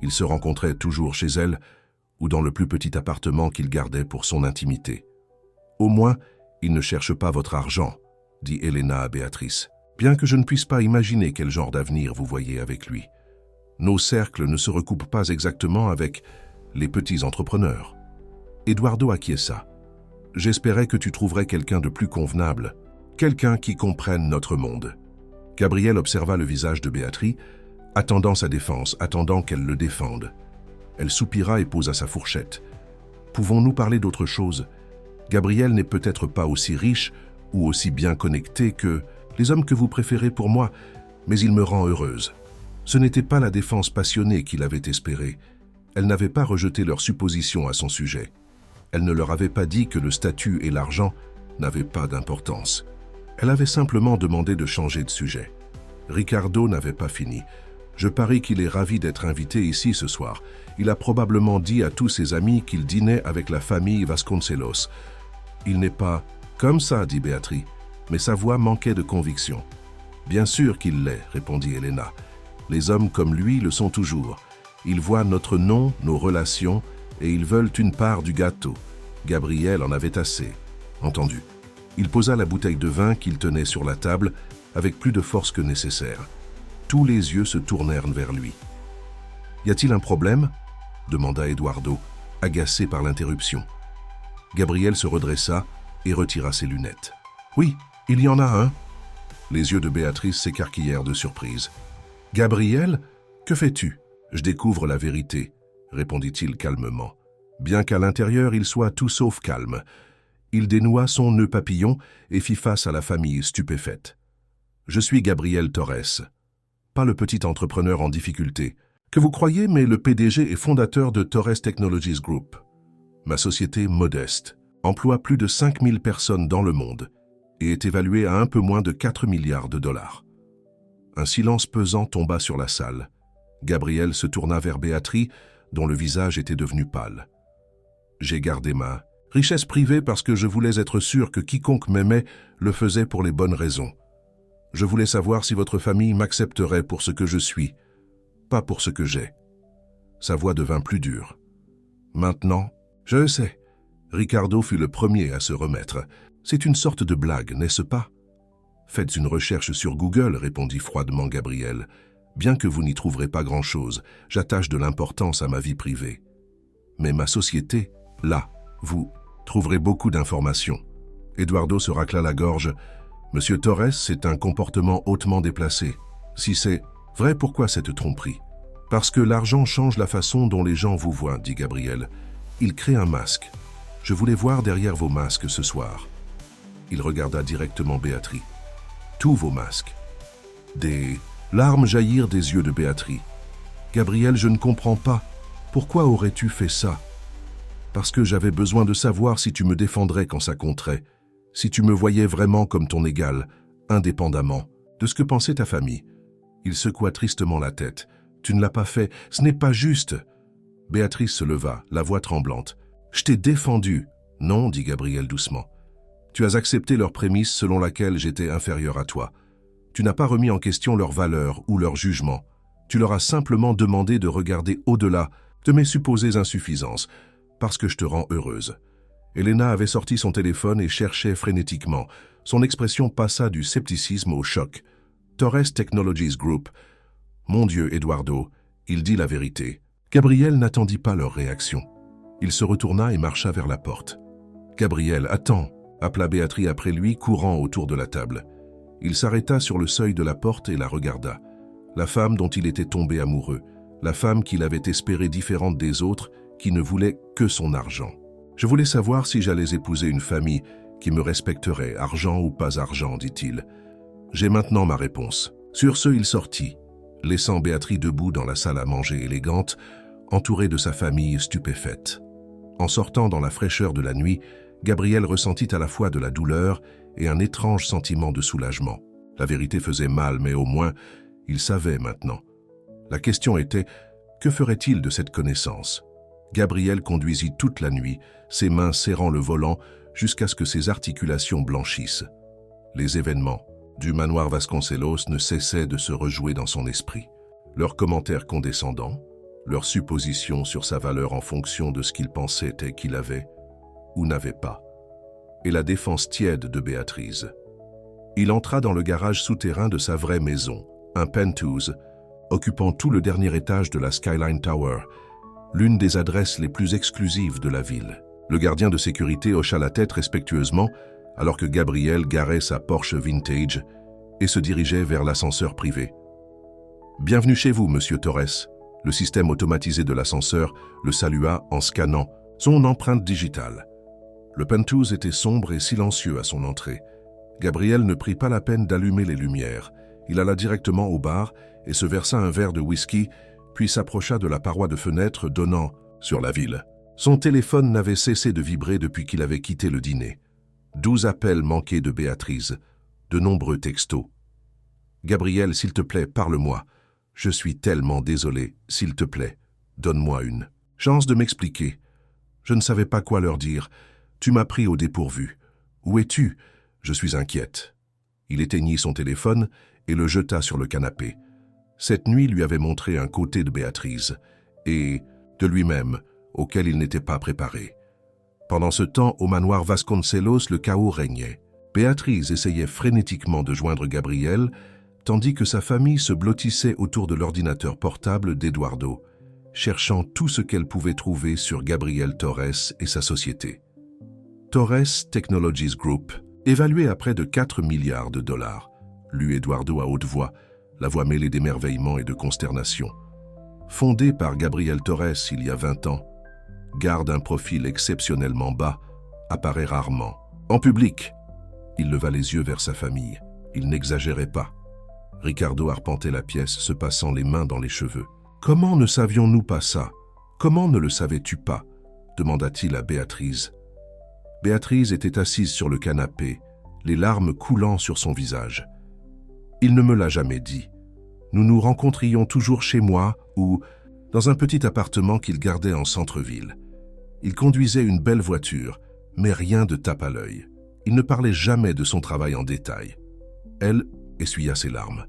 Il se rencontrait toujours chez elle ou dans le plus petit appartement qu'il gardait pour son intimité. « Au moins, il ne cherche pas votre argent, » dit Elena à Béatrice. « Bien que je ne puisse pas imaginer quel genre d'avenir vous voyez avec lui. Nos cercles ne se recoupent pas exactement avec les petits entrepreneurs. » Eduardo acquiesça. « J'espérais que tu trouverais quelqu'un de plus convenable, quelqu'un qui comprenne notre monde. » Gabriel observa le visage de Béatrice, attendant sa défense, attendant qu'elle le défende. Elle soupira et posa sa fourchette. « Pouvons-nous parler d'autre chose ? Gabriel n'est peut-être pas aussi riche ou aussi bien connecté que les hommes que vous préférez pour moi, mais il me rend heureuse. » Ce n'était pas la défense passionnée qu'il avait espérée. Elle n'avait pas rejeté leurs suppositions à son sujet. Elle ne leur avait pas dit que le statut et l'argent n'avaient pas d'importance. Elle avait simplement demandé de changer de sujet. Ricardo n'avait pas fini. « Je parie qu'il est ravi d'être invité ici ce soir. Il a probablement dit à tous ses amis qu'il dînait avec la famille Vasconcelos. »« Il n'est pas comme ça, » dit Béatrice, mais sa voix manquait de conviction. « Bien sûr qu'il l'est, » répondit Elena. « Les hommes comme lui le sont toujours. Ils voient notre nom, nos relations, et ils veulent une part du gâteau. Gabriel en avait assez. Entendu. » Il posa la bouteille de vin qu'il tenait sur la table avec plus de force que nécessaire. Tous les yeux se tournèrent vers lui. « Y a-t-il un problème ?» demanda Eduardo, agacé par l'interruption. Gabriel se redressa et retira ses lunettes. « Oui, il y en a un. » Les yeux de Béatrice s'écarquillèrent de surprise. « Gabriel, que fais-tu ?»« Je découvre la vérité, » répondit-il calmement. Bien qu'à l'intérieur il soit tout sauf calme, il dénoua son nœud papillon et fit face à la famille stupéfaite. « Je suis Gabriel Torres, pas le petit entrepreneur en difficulté, que vous croyez, mais le PDG et fondateur de Torres Technologies Group. Ma société modeste emploie plus de 5000 personnes dans le monde et est évaluée à un peu moins de 4 milliards de dollars. » Un silence pesant tomba sur la salle. Gabriel se tourna vers Béatrice, dont le visage était devenu pâle. « J'ai gardé ma richesse privée parce que je voulais être sûr que quiconque m'aimait le faisait pour les bonnes raisons. Je voulais savoir si votre famille m'accepterait pour ce que je suis, pas pour ce que j'ai. » Sa voix devint plus dure. « Maintenant, je le sais. » Ricardo fut le premier à se remettre. « C'est une sorte de blague, n'est-ce pas ? » « Faites une recherche sur Google, » répondit froidement Gabriel. « Bien que vous n'y trouverez pas grand-chose, j'attache de l'importance à ma vie privée. Mais ma société, là, vous trouverez beaucoup d'informations. » Eduardo se racla la gorge. « Monsieur Torres, c'est un comportement hautement déplacé. Si c'est vrai, pourquoi cette tromperie ? » « Parce que l'argent change la façon dont les gens vous voient, » dit Gabriel. « Il crée un masque. Je voulais voir derrière vos masques ce soir. » Il regarda directement Béatrice. « Tous vos masques. » Des larmes jaillirent des yeux de Béatrice. « Gabriel, je ne comprends pas. Pourquoi aurais-tu fait ça ? Parce que j'avais besoin de savoir si tu me défendrais quand ça compterait, si tu me voyais vraiment comme ton égal, indépendamment de ce que pensait ta famille. » Il secoua tristement la tête. « Tu ne l'as pas fait, ce n'est pas juste. » Béatrice se leva, la voix tremblante. « Je t'ai défendu. »« Non, » dit Gabriel doucement. « Tu as accepté leur prémisse selon laquelle j'étais inférieur à toi. Tu n'as pas remis en question leurs valeurs ou leur jugement. Tu leur as simplement demandé de regarder au-delà de mes supposées insuffisances, parce que je te rends heureuse. » Elena avait sorti son téléphone et cherchait frénétiquement. Son expression passa du scepticisme au choc. « Torres Technologies Group. » « Mon Dieu, Eduardo, il dit la vérité. » Gabriel n'attendit pas leur réaction. Il se retourna et marcha vers la porte. « Gabriel, attends !» appela Béatrice après lui, courant autour de la table. Il s'arrêta sur le seuil de la porte et la regarda. La femme dont il était tombé amoureux, la femme qu'il avait espérée différente des autres, qui ne voulait que son argent. « Je voulais savoir si j'allais épouser une famille qui me respecterait, argent ou pas argent, dit-il. J'ai maintenant ma réponse. » Sur ce, il sortit, laissant Béatrice debout dans la salle à manger élégante, entourée de sa famille stupéfaite. En sortant dans la fraîcheur de la nuit, Gabriel ressentit à la fois de la douleur et un étrange sentiment de soulagement. La vérité faisait mal, mais au moins, il savait maintenant. La question était, que ferait-il de cette connaissance ? Gabriel conduisit toute la nuit, ses mains serrant le volant jusqu'à ce que ses articulations blanchissent. Les événements du manoir Vasconcelos ne cessaient de se rejouer dans son esprit. Leurs commentaires condescendants, leurs suppositions sur sa valeur en fonction de ce qu'il pensait et qu'il avait ou n'avait pas, et la défense tiède de Béatrice. Il entra dans le garage souterrain de sa vraie maison, un penthouse, occupant tout le dernier étage de la Skyline Tower, l'une des adresses les plus exclusives de la ville. Le gardien de sécurité hocha la tête respectueusement, alors que Gabriel garait sa Porsche vintage et se dirigeait vers l'ascenseur privé. « Bienvenue chez vous, monsieur Torres. » Le système automatisé de l'ascenseur le salua en scannant son empreinte digitale. Le penthouse était sombre et silencieux à son entrée. Gabriel ne prit pas la peine d'allumer les lumières. Il alla directement au bar et se versa un verre de whisky, puis s'approcha de la paroi de fenêtre donnant sur la ville. Son téléphone n'avait cessé de vibrer depuis qu'il avait quitté le dîner. 12 appels manqués de Béatrice, de nombreux textos. « Gabriel, s'il te plaît, parle-moi. Je suis tellement désolé, s'il te plaît, donne-moi une chance de m'expliquer. Je ne savais pas quoi leur dire. Tu m'as pris au dépourvu. Où es-tu ? Je suis inquiète. » Il éteignit son téléphone et le jeta sur le canapé. Cette nuit lui avait montré un côté de Béatrice et de lui-même auquel il n'était pas préparé. Pendant ce temps, au manoir Vasconcelos, le chaos régnait. Béatrice essayait frénétiquement de joindre Gabriel, tandis que sa famille se blottissait autour de l'ordinateur portable d'Eduardo, cherchant tout ce qu'elle pouvait trouver sur Gabriel Torres et sa société. Torres Technologies Group, évaluée à près de 4 milliards de dollars, lut Eduardo à haute voix, la voix mêlée d'émerveillement et de consternation. Fondé par Gabriel Torres il y a 20 ans, garde un profil exceptionnellement bas, apparaît rarement. En public, il leva les yeux vers sa famille. Il n'exagérait pas. Ricardo arpentait la pièce, se passant les mains dans les cheveux. « Comment ne savions-nous pas ça? Comment ne le savais-tu pas » demanda-t-il à Béatrice. Béatrice était assise sur le canapé, les larmes coulant sur son visage. Il ne me l'a jamais dit. Nous nous rencontrions toujours chez moi ou dans un petit appartement qu'il gardait en centre-ville. Il conduisait une belle voiture, mais rien de tape à l'œil. Il ne parlait jamais de son travail en détail. Elle essuya ses larmes.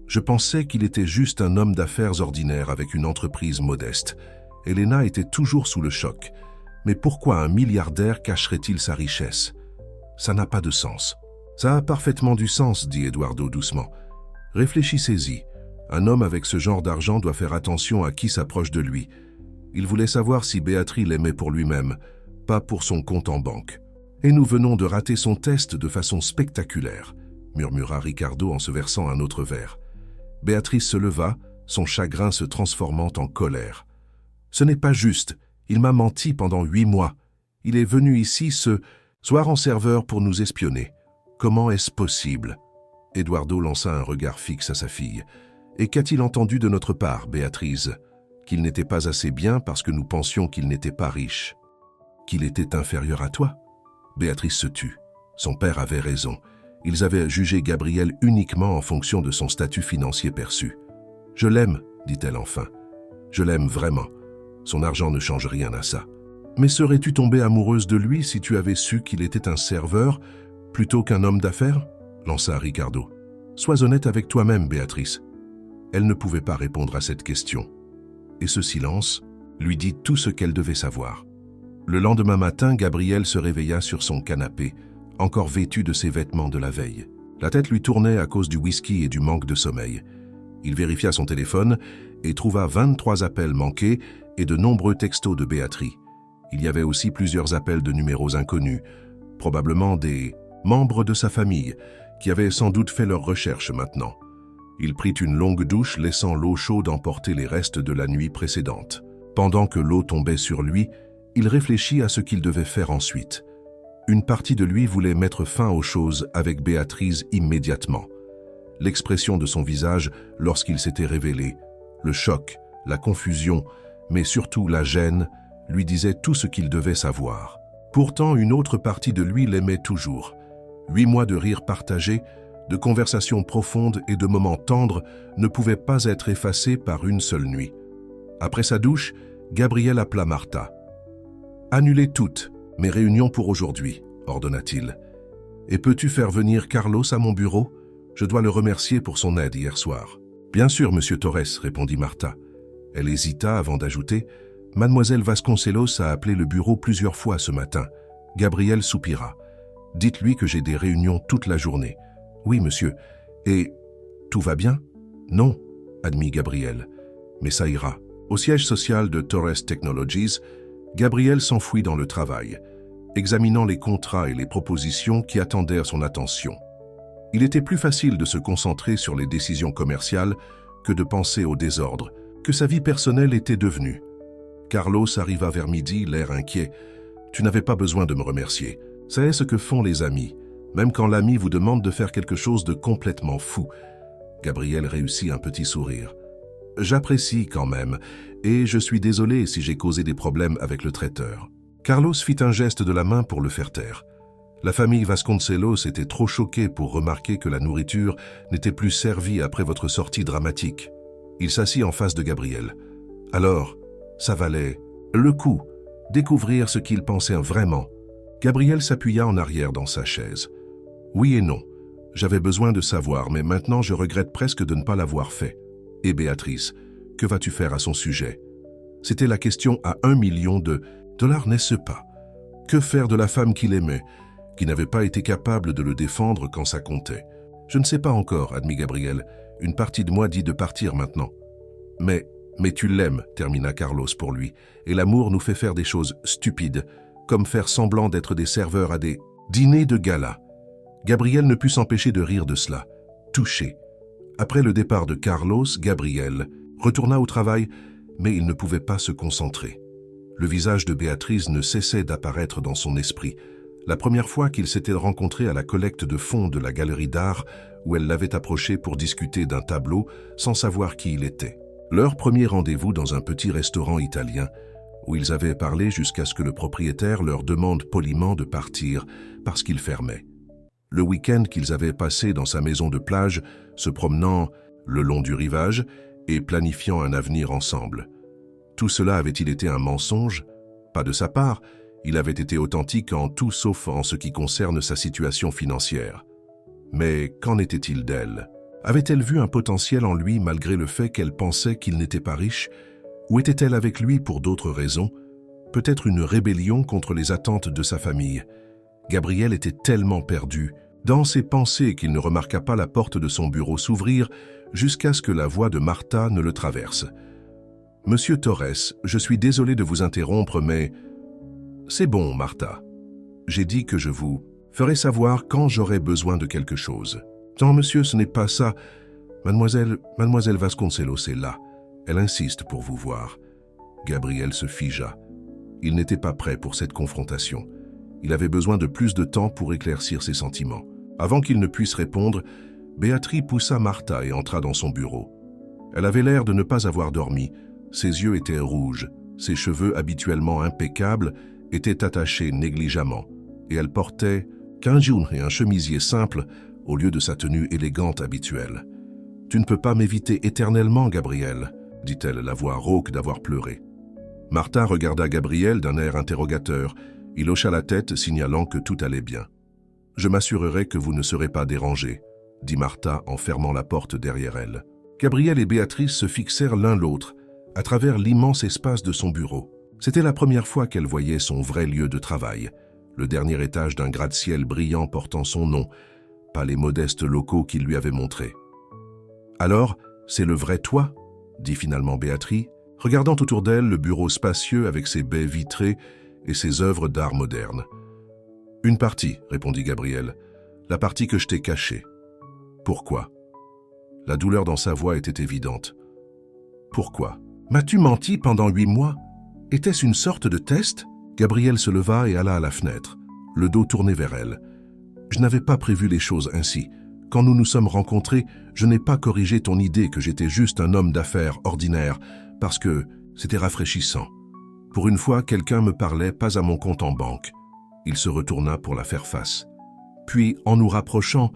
Je pensais qu'il était juste un homme d'affaires ordinaire avec une entreprise modeste. Elena était toujours sous le choc. Mais pourquoi un milliardaire cacherait-il sa richesse? Ça n'a pas de sens. Ça a parfaitement du sens, dit Eduardo doucement. Réfléchissez-y. Un homme avec ce genre d'argent doit faire attention à qui s'approche de lui. Il voulait savoir si Béatrice l'aimait pour lui-même, pas pour son compte en banque. Et nous venons de rater son test de façon spectaculaire, murmura Ricardo en se versant un autre verre. Béatrice se leva, son chagrin se transformant en colère. Ce n'est pas juste. Il m'a menti pendant 8 mois. Il est venu ici ce soir en serveur pour nous espionner. Comment est-ce possible? Eduardo lança un regard fixe à sa fille. Et qu'a-t-il entendu de notre part, Béatrice? Qu'il n'était pas assez bien parce que nous pensions qu'il n'était pas riche. Qu'il était inférieur à toi? Béatrice se tut. Son père avait raison. Ils avaient jugé Gabriel uniquement en fonction de son statut financier perçu. « Je l'aime, dit-elle enfin. Je l'aime vraiment. Son argent ne change rien à ça. Mais serais-tu tombée amoureuse de lui si tu avais su qu'il était un serveur plutôt qu'un homme d'affaires » lança Ricardo. « Sois honnête avec toi-même, Béatrice. » Elle ne pouvait pas répondre à cette question. Et ce silence lui dit tout ce qu'elle devait savoir. Le lendemain matin, Gabriel se réveilla sur son canapé, encore vêtu de ses vêtements de la veille. La tête lui tournait à cause du whisky et du manque de sommeil. Il vérifia son téléphone et trouva 23 appels manqués et de nombreux textos de Béatrice. Il y avait aussi plusieurs appels de numéros inconnus, probablement des membres de sa famille, qui avaient sans doute fait leurs recherches maintenant. Il prit une longue douche, laissant l'eau chaude emporter les restes de la nuit précédente. Pendant que l'eau tombait sur lui, il réfléchit à ce qu'il devait faire ensuite. Une partie de lui voulait mettre fin aux choses avec Béatrice immédiatement. L'expression de son visage lorsqu'il s'était révélé, le choc, la confusion, mais surtout la gêne, lui disait tout ce qu'il devait savoir. Pourtant, une autre partie de lui l'aimait toujours. 8 mois de rires partagés, de conversations profondes et de moments tendres ne pouvaient pas être effacés par une seule nuit. Après sa douche, Gabriel appela Martha. « Annulez toutes mes réunions pour aujourd'hui, » ordonna-t-il. « Et peux-tu faire venir Carlos à mon bureau? Je dois le remercier pour son aide hier soir. »« Bien sûr, monsieur Torres, » répondit Martha. Elle hésita avant d'ajouter « Mademoiselle Vasconcelos a appelé le bureau plusieurs fois ce matin. » Gabriel soupira. « Dites-lui que j'ai des réunions toute la journée. »« Oui, monsieur. Et tout va bien? »« Non, » admit Gabriel. « Mais ça ira. » Au siège social de Torres Technologies, Gabriel s'enfuit dans le travail, examinant les contrats et les propositions qui attendaient son attention. Il était plus facile de se concentrer sur les décisions commerciales que de penser au désordre que sa vie personnelle était devenue. Carlos arriva vers midi, l'air inquiet. « Tu n'avais pas besoin de me remercier. C'est ce que font les amis, même quand l'ami vous demande de faire quelque chose de complètement fou. » Gabriel réussit un petit sourire. « J'apprécie quand même, et je suis désolé si j'ai causé des problèmes avec le traiteur. » Carlos fit un geste de la main pour le faire taire. La famille Vasconcelos était trop choquée pour remarquer que la nourriture n'était plus servie après votre sortie dramatique. Il s'assit en face de Gabriel. Alors, ça valait le coup, découvrir ce qu'il pensait vraiment. Gabriel s'appuya en arrière dans sa chaise. Oui et non. J'avais besoin de savoir, mais maintenant je regrette presque de ne pas l'avoir fait. Et Béatrice, que vas-tu faire à son sujet? C'était la question à 1 million de dollars, n'est-ce pas? Que faire de la femme qu'il aimait, qui n'avait pas été capable de le défendre quand ça comptait? Je ne sais pas encore, admit Gabriel. Une partie de moi dit de partir maintenant. Mais tu l'aimes, termina Carlos pour lui, et l'amour nous fait faire des choses stupides, comme faire semblant d'être des serveurs à des dîners de gala. Gabriel ne put s'empêcher de rire de cela. touché. Après le départ de Carlos, Gabriel retourna au travail, mais il ne pouvait pas se concentrer. Le visage de Béatrice ne cessait d'apparaître dans son esprit. La première fois qu'ils s'étaient rencontrés à la collecte de fonds de la galerie d'art, où elle l'avait approché pour discuter d'un tableau sans savoir qui il était. Leur premier rendez-vous dans un petit restaurant italien, où ils avaient parlé jusqu'à ce que le propriétaire leur demande poliment de partir parce qu'il fermait. Le week-end qu'ils avaient passé dans sa maison de plage, se promenant le long du rivage et planifiant un avenir ensemble. Tout cela avait-il été un mensonge? Pas de sa part, il avait été authentique en tout sauf en ce qui concerne sa situation financière. Mais qu'en était-il d'elle? Avait-elle vu un potentiel en lui malgré le fait qu'elle pensait qu'il n'était pas riche? Ou était-elle avec lui pour d'autres raisons? Peut-être une rébellion contre les attentes de sa famille. Gabriel était tellement perdu dans ses pensées qu'il ne remarqua pas la porte de son bureau s'ouvrir jusqu'à ce que la voix de Martha ne le traverse. « Monsieur Torres, je suis désolé de vous interrompre, mais… » « C'est bon, Martha. J'ai dit que je vous ferai savoir quand j'aurai besoin de quelque chose. »« Non, monsieur, ce n'est pas ça. Mademoiselle Vasconcelos est là. Elle insiste pour vous voir. » Gabriel se figea. Il n'était pas prêt pour cette confrontation. Il avait besoin de plus de temps pour éclaircir ses sentiments. Avant qu'il ne puisse répondre, Béatrice poussa Martha et entra dans son bureau. Elle avait l'air de ne pas avoir dormi. Ses yeux étaient rouges, ses cheveux habituellement impeccables étaient attachés négligemment, et elle portait qu'un jean et un chemisier simple au lieu de sa tenue élégante habituelle. « Tu ne peux pas m'éviter éternellement, Gabriel, » dit-elle, la voix rauque d'avoir pleuré. Martha regarda Gabriel d'un air interrogateur. Il hocha la tête, signalant que tout allait bien. « Je m'assurerai que vous ne serez pas dérangés, » dit Martha en fermant la porte derrière elle. Gabriel et Béatrice se fixèrent l'un l'autre à travers l'immense espace de son bureau. C'était la première fois qu'elle voyait son vrai lieu de travail, le dernier étage d'un gratte-ciel brillant portant son nom, pas les modestes locaux qu'il lui avait montrés. « Alors, c'est le vrai toi ?» dit finalement Béatrice, regardant autour d'elle le bureau spacieux avec ses baies vitrées et ses œuvres d'art moderne. « Une partie, » répondit Gabriel, « la partie que je t'ai cachée. »« Pourquoi ?» La douleur dans sa voix était évidente. « Pourquoi ? M'as-tu menti pendant 8 mois ? Était-ce une sorte de test ?» Gabriel se leva et alla à la fenêtre, le dos tourné vers elle. « Je n'avais pas prévu les choses ainsi. Quand nous nous sommes rencontrés, je n'ai pas corrigé ton idée que j'étais juste un homme d'affaires ordinaire, parce que c'était rafraîchissant. Pour une fois, quelqu'un me parlait pas à mon compte en banque. » Il se retourna pour la faire face. « Puis, en nous rapprochant,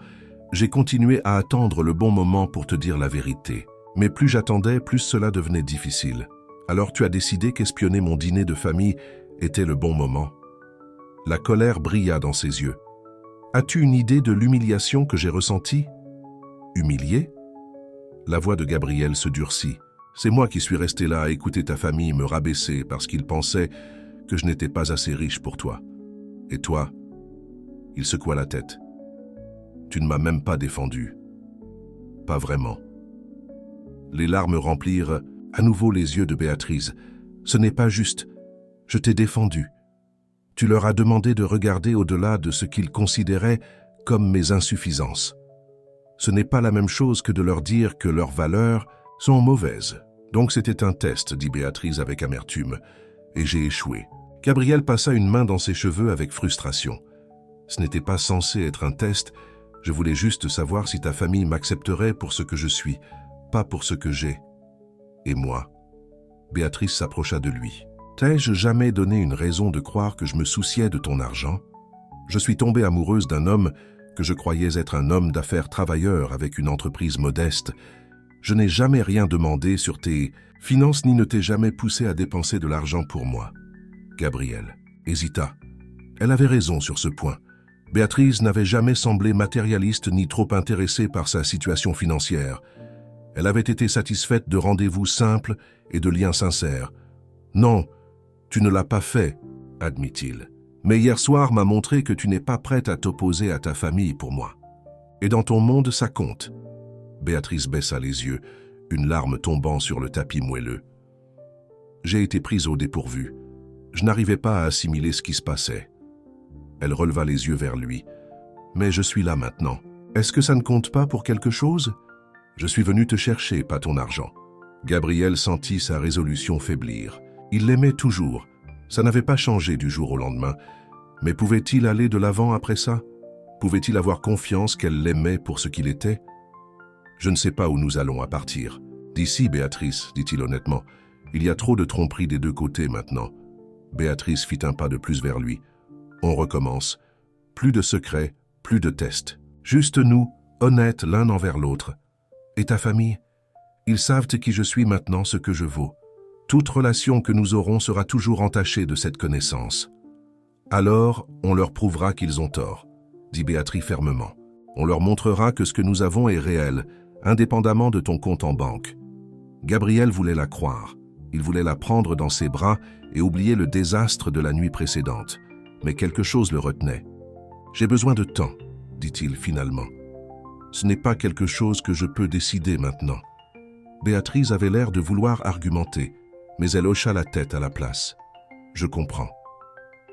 j'ai continué à attendre le bon moment pour te dire la vérité. Mais plus j'attendais, plus cela devenait difficile. Alors tu as décidé qu'espionner mon dîner de famille était le bon moment. » La colère brilla dans ses yeux. « As-tu une idée de l'humiliation que j'ai ressentie ? » « Humilié ?» La voix de Gabriel se durcit. « C'est moi qui suis resté là à écouter ta famille me rabaisser parce qu'ils pensaient que je n'étais pas assez riche pour toi. Et toi ?» Il secoua la tête. « Tu ne m'as même pas défendu. » « Pas vraiment. » Les larmes remplirent à nouveau les yeux de Béatrice. « Ce n'est pas juste. Je t'ai défendu. Tu leur as demandé de regarder au-delà de ce qu'ils considéraient comme mes insuffisances. Ce n'est pas la même chose que de leur dire que leurs valeurs sont mauvaises. Donc c'était un test, » dit Béatrice avec amertume, « et j'ai échoué. » Gabriel passa une main dans ses cheveux avec frustration. « Ce n'était pas censé être un test. Je voulais juste savoir si ta famille m'accepterait pour ce que je suis, pas pour ce que j'ai. Et moi ?» Béatrice s'approcha de lui. « T'ai-je jamais donné une raison de croire que je me souciais de ton argent? Je suis tombée amoureuse d'un homme que je croyais être un homme d'affaires travailleur avec une entreprise modeste. Je n'ai jamais rien demandé sur tes finances ni ne t'ai jamais poussé à dépenser de l'argent pour moi. » Gabriel hésita. Elle avait raison sur ce point. Béatrice n'avait jamais semblé matérialiste ni trop intéressée par sa situation financière. Elle avait été satisfaite de rendez-vous simples et de liens sincères. « Non, tu ne l'as pas fait, » admit-il. « Mais hier soir m'a montré que tu n'es pas prête à t'opposer à ta famille pour moi. Et dans ton monde, ça compte. » Béatrice baissa les yeux, une larme tombant sur le tapis moelleux. J'ai été prise au dépourvu. Je n'arrivais pas à assimiler ce qui se passait. Elle releva les yeux vers lui. « Mais je suis là maintenant. Est-ce que ça ne compte pas pour quelque chose? Je suis venu te chercher, pas ton argent. Gabriel sentit sa résolution faiblir. Il l'aimait toujours. Ça n'avait pas changé du jour au lendemain. Mais pouvait-il aller de l'avant après ça? Pouvait-il avoir confiance qu'elle l'aimait pour ce qu'il était? Je ne sais pas où nous allons à partir. D'ici, Béatrice, dit-il honnêtement. Il y a trop de tromperies des deux côtés maintenant. Béatrice fit un pas de plus vers lui. On recommence. Plus de secrets, plus de tests. Juste nous, honnêtes l'un envers l'autre. Et ta famille? Ils savent qui je suis maintenant, ce que je vaux. Toute relation que nous aurons sera toujours entachée de cette connaissance. Alors, on leur prouvera qu'ils ont tort, dit Béatrice fermement. On leur montrera que ce que nous avons est réel, indépendamment de ton compte en banque. Gabriel voulait la croire. Il voulait la prendre dans ses bras et oublier le désastre de la nuit précédente. Mais quelque chose le retenait. « J'ai besoin de temps », dit-il finalement. « Ce n'est pas quelque chose que je peux décider maintenant. » Béatrice avait l'air de vouloir argumenter, mais elle hocha la tête à la place. « Je comprends.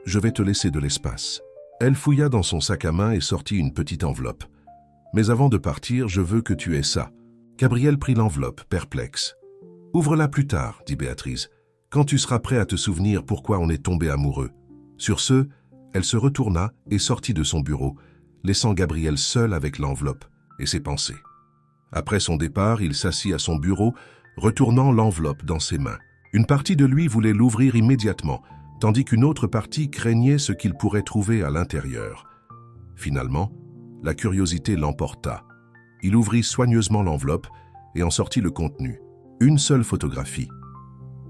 Je vais te laisser de l'espace. » Elle fouilla dans son sac à main et sortit une petite enveloppe. « Mais avant de partir, je veux que tu aies ça. » Gabriel prit l'enveloppe, perplexe. « Ouvre-la plus tard, dit Béatrice, quand tu seras prêt à te souvenir pourquoi on est tombé amoureux. » Sur ce, elle se retourna et sortit de son bureau, laissant Gabriel seul avec l'enveloppe et ses pensées. Après son départ, il s'assit à son bureau, retournant l'enveloppe dans ses mains. Une partie de lui voulait l'ouvrir immédiatement, tandis qu'une autre partie craignait ce qu'il pourrait trouver à l'intérieur. Finalement, la curiosité l'emporta. Il ouvrit soigneusement l'enveloppe et en sortit le contenu. Une seule photographie.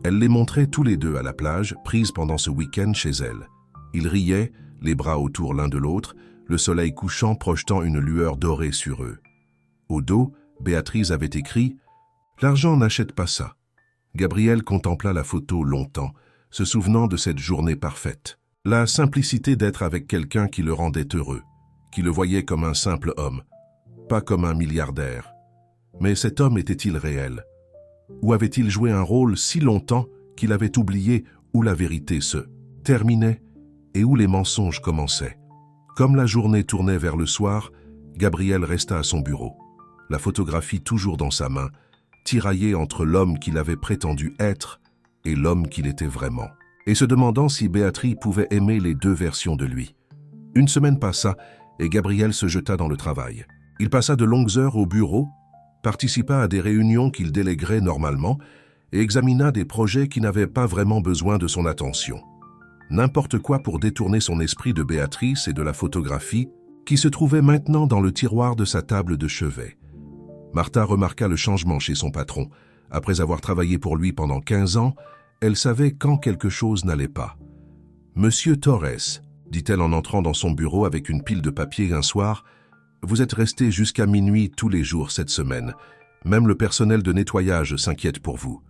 Elle les montrait tous les deux à la plage, prise pendant ce week-end chez elle. Ils riaient, les bras autour l'un de l'autre, le soleil couchant projetant une lueur dorée sur eux. Au dos, Béatrice avait écrit « L'argent n'achète pas ça ». Gabriel contempla la photo longtemps, se souvenant de cette journée parfaite. La simplicité d'être avec quelqu'un qui le rendait heureux, qui le voyait comme un simple homme, pas comme un milliardaire. Mais cet homme était-il réel? Ou avait-il joué un rôle si longtemps qu'il avait oublié où la vérité se terminait et où les mensonges commençaient? Comme la journée tournait vers le soir, Gabriel resta à son bureau, la photographie toujours dans sa main, tiraillé entre l'homme qu'il avait prétendu être et l'homme qu'il était vraiment, et se demandant si Béatrice pouvait aimer les deux versions de lui. Une semaine passa et Gabriel se jeta dans le travail. Il passa de longues heures au bureau, participa à des réunions qu'il déléguerait normalement et examina des projets qui n'avaient pas vraiment besoin de son attention. N'importe quoi pour détourner son esprit de Béatrice et de la photographie qui se trouvait maintenant dans le tiroir de sa table de chevet. Martha remarqua le changement chez son patron. Après avoir travaillé pour lui pendant 15 ans, elle savait quand quelque chose n'allait pas. « Monsieur Torres, » dit-elle en entrant dans son bureau avec une pile de papier un soir, « vous êtes resté jusqu'à minuit tous les jours cette semaine. Même le personnel de nettoyage s'inquiète pour vous. »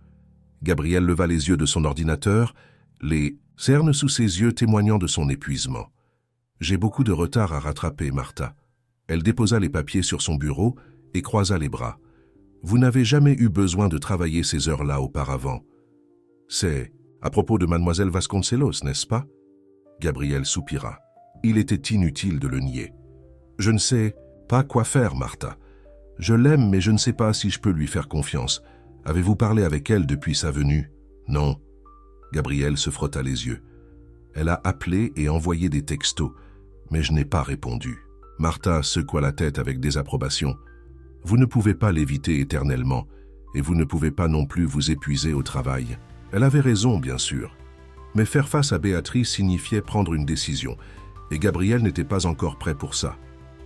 Gabriel leva les yeux de son ordinateur, les cernes sous ses yeux témoignant de son épuisement. « J'ai beaucoup de retard à rattraper, Martha. » Elle déposa les papiers sur son bureau et croisa les bras. « Vous n'avez jamais eu besoin de travailler ces heures-là auparavant. C'est à propos de mademoiselle Vasconcelos, n'est-ce pas ?» Gabriel soupira. Il était inutile de le nier. « Je ne sais pas quoi faire, Martha. Je l'aime, mais je ne sais pas si je peux lui faire confiance. Avez-vous parlé avec elle depuis sa venue ?»« Non. » Gabriel se frotta les yeux. « Elle a appelé et envoyé des textos, mais je n'ai pas répondu. » Martha secoua la tête avec désapprobation. « Vous ne pouvez pas l'éviter éternellement, et vous ne pouvez pas non plus vous épuiser au travail. » Elle avait raison, bien sûr. Mais faire face à Béatrice signifiait prendre une décision, et Gabriel n'était pas encore prêt pour ça.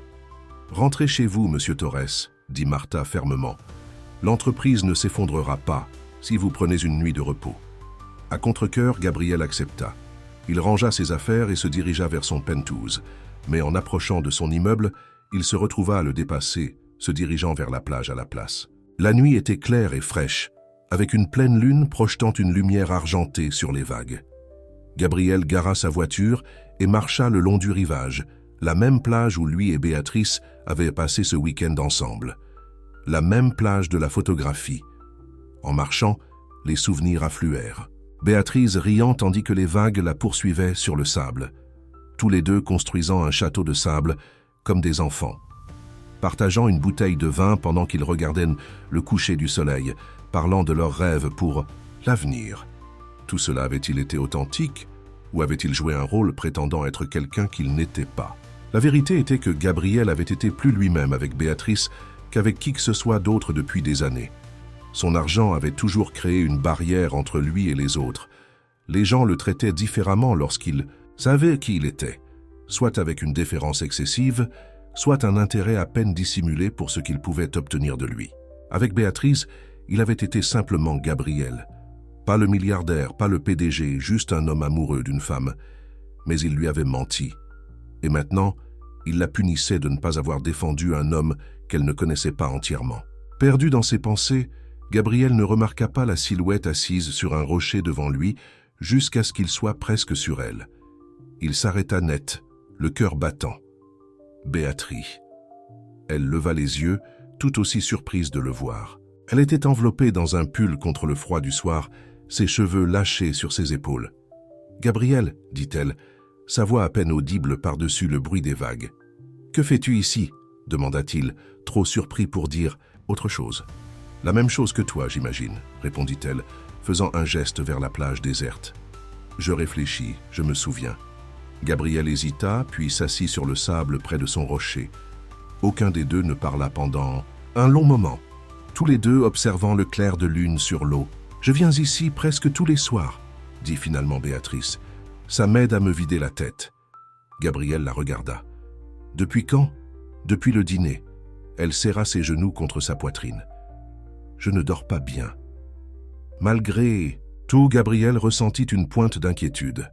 « Rentrez chez vous, monsieur Torres, » dit Martha fermement. « L'entreprise ne s'effondrera pas si vous prenez une nuit de repos. » À contre-cœur, Gabriel accepta. Il rangea ses affaires et se dirigea vers son penthouse. Mais en approchant de son immeuble, il se retrouva à le dépasser, se dirigeant vers la plage à la place. La nuit était claire et fraîche, avec une pleine lune projetant une lumière argentée sur les vagues. Gabriel gara sa voiture et marcha le long du rivage, la même plage où lui et Béatrice avaient passé ce week-end ensemble. La même plage de la photographie. En marchant, les souvenirs affluèrent. Béatrice riant tandis que les vagues la poursuivaient sur le sable. Tous les deux construisant un château de sable comme des enfants. partageant une bouteille de vin pendant qu'ils regardaient le coucher du soleil, parlant de leurs rêves pour l'avenir. Tout cela avait-il été authentique ou avait-il joué un rôle prétendant être quelqu'un qu'il n'était pas? La vérité était que Gabriel avait été plus lui-même avec Béatrice qu'avec qui que ce soit d'autre depuis des années. Son argent avait toujours créé une barrière entre lui et les autres. Les gens le traitaient différemment lorsqu'ils savaient qui il était, soit avec une déférence excessive, soit un intérêt à peine dissimulé pour ce qu'ils pouvaient obtenir de lui. Avec Béatrice, il avait été simplement Gabriel. Pas le milliardaire, pas le PDG, juste un homme amoureux d'une femme. Mais il lui avait menti. Et maintenant, il la punissait de ne pas avoir défendu un homme qu'elle ne connaissait pas entièrement. Perdu dans ses pensées, Gabriel ne remarqua pas la silhouette assise sur un rocher devant lui jusqu'à ce qu'il soit presque sur elle. Il s'arrêta net, le cœur battant. Béatrice. Elle leva les yeux, tout aussi surprise de le voir. Elle était enveloppée dans un pull contre le froid du soir, ses cheveux lâchés sur ses épaules. « Gabriel, dit-elle, sa voix à peine audible par-dessus le bruit des vagues. « Que fais-tu ici » demanda-t-il, trop surpris pour dire autre chose. « La même chose que toi, j'imagine, » répondit-elle, faisant un geste vers la plage déserte. « Je réfléchis, je me souviens. » Gabriel hésita, puis s'assit sur le sable près de son rocher. Aucun des deux ne parla pendant un long moment, tous les deux observant le clair de lune sur l'eau. « Je viens ici presque tous les soirs, » dit finalement Béatrice. « Ça m'aide à me vider la tête. » Gabriel la regarda. « Depuis quand ?»« Depuis le dîner. » Elle serra ses genoux contre sa poitrine. « Je ne dors pas bien. » Malgré tout, Gabriel ressentit une pointe d'inquiétude.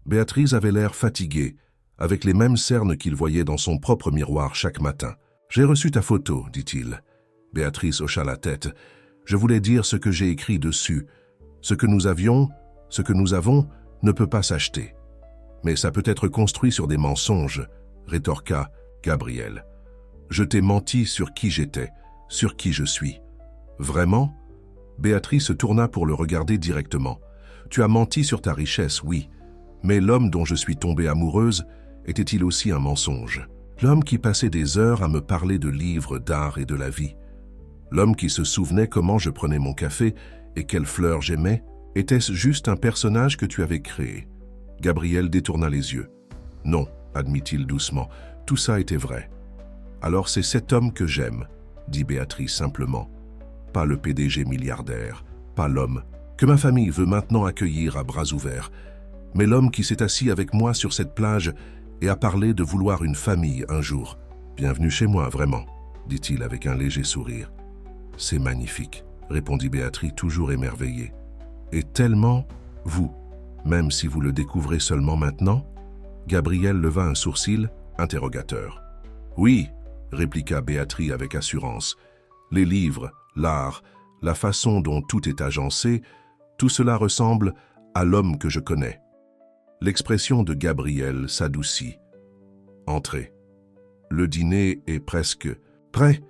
Béatrice avait l'air fatiguée, avec les mêmes cernes qu'il voyait dans son propre miroir chaque matin. « J'ai reçu ta photo, dit-il. » Béatrice hocha la tête. « Je voulais dire ce que j'ai écrit dessus. Ce que nous avons, ne peut pas s'acheter. Mais ça peut être construit sur des mensonges, » rétorqua Gabriel. « Je t'ai menti sur qui j'étais, sur qui je suis. »« Vraiment ?» Béatrice se tourna pour le regarder directement. « Tu as menti sur ta richesse, oui. Mais l'homme dont je suis tombée amoureuse était-il aussi un mensonge? L'homme qui passait des heures à me parler de livres, d'art et de la vie. L'homme qui se souvenait comment je prenais mon café et quelles fleurs j'aimais, était-ce juste un personnage que tu avais créé? » Gabriel détourna les yeux. « Non, » admit-il doucement, « tout ça était vrai. »« Alors c'est cet homme que j'aime, » dit Béatrice simplement. « Pas le PDG milliardaire, pas l'homme que ma famille veut maintenant accueillir à bras ouverts, mais l'homme qui s'est assis avec moi sur cette plage et a parlé de vouloir une famille un jour. Bienvenue chez moi, vraiment, » dit-il avec un léger sourire. « C'est magnifique, » répondit Béatrice, toujours émerveillée. « Et tellement, vous, même si vous le découvrez seulement maintenant ?» Gabriel leva un sourcil, interrogateur. « Oui, » répliqua Béatrice avec assurance. « Les livres, l'art, la façon dont tout est agencé, tout cela ressemble à l'homme que je connais. » L'expression de Gabriel s'adoucit. « Entrez. Le dîner est presque prêt. »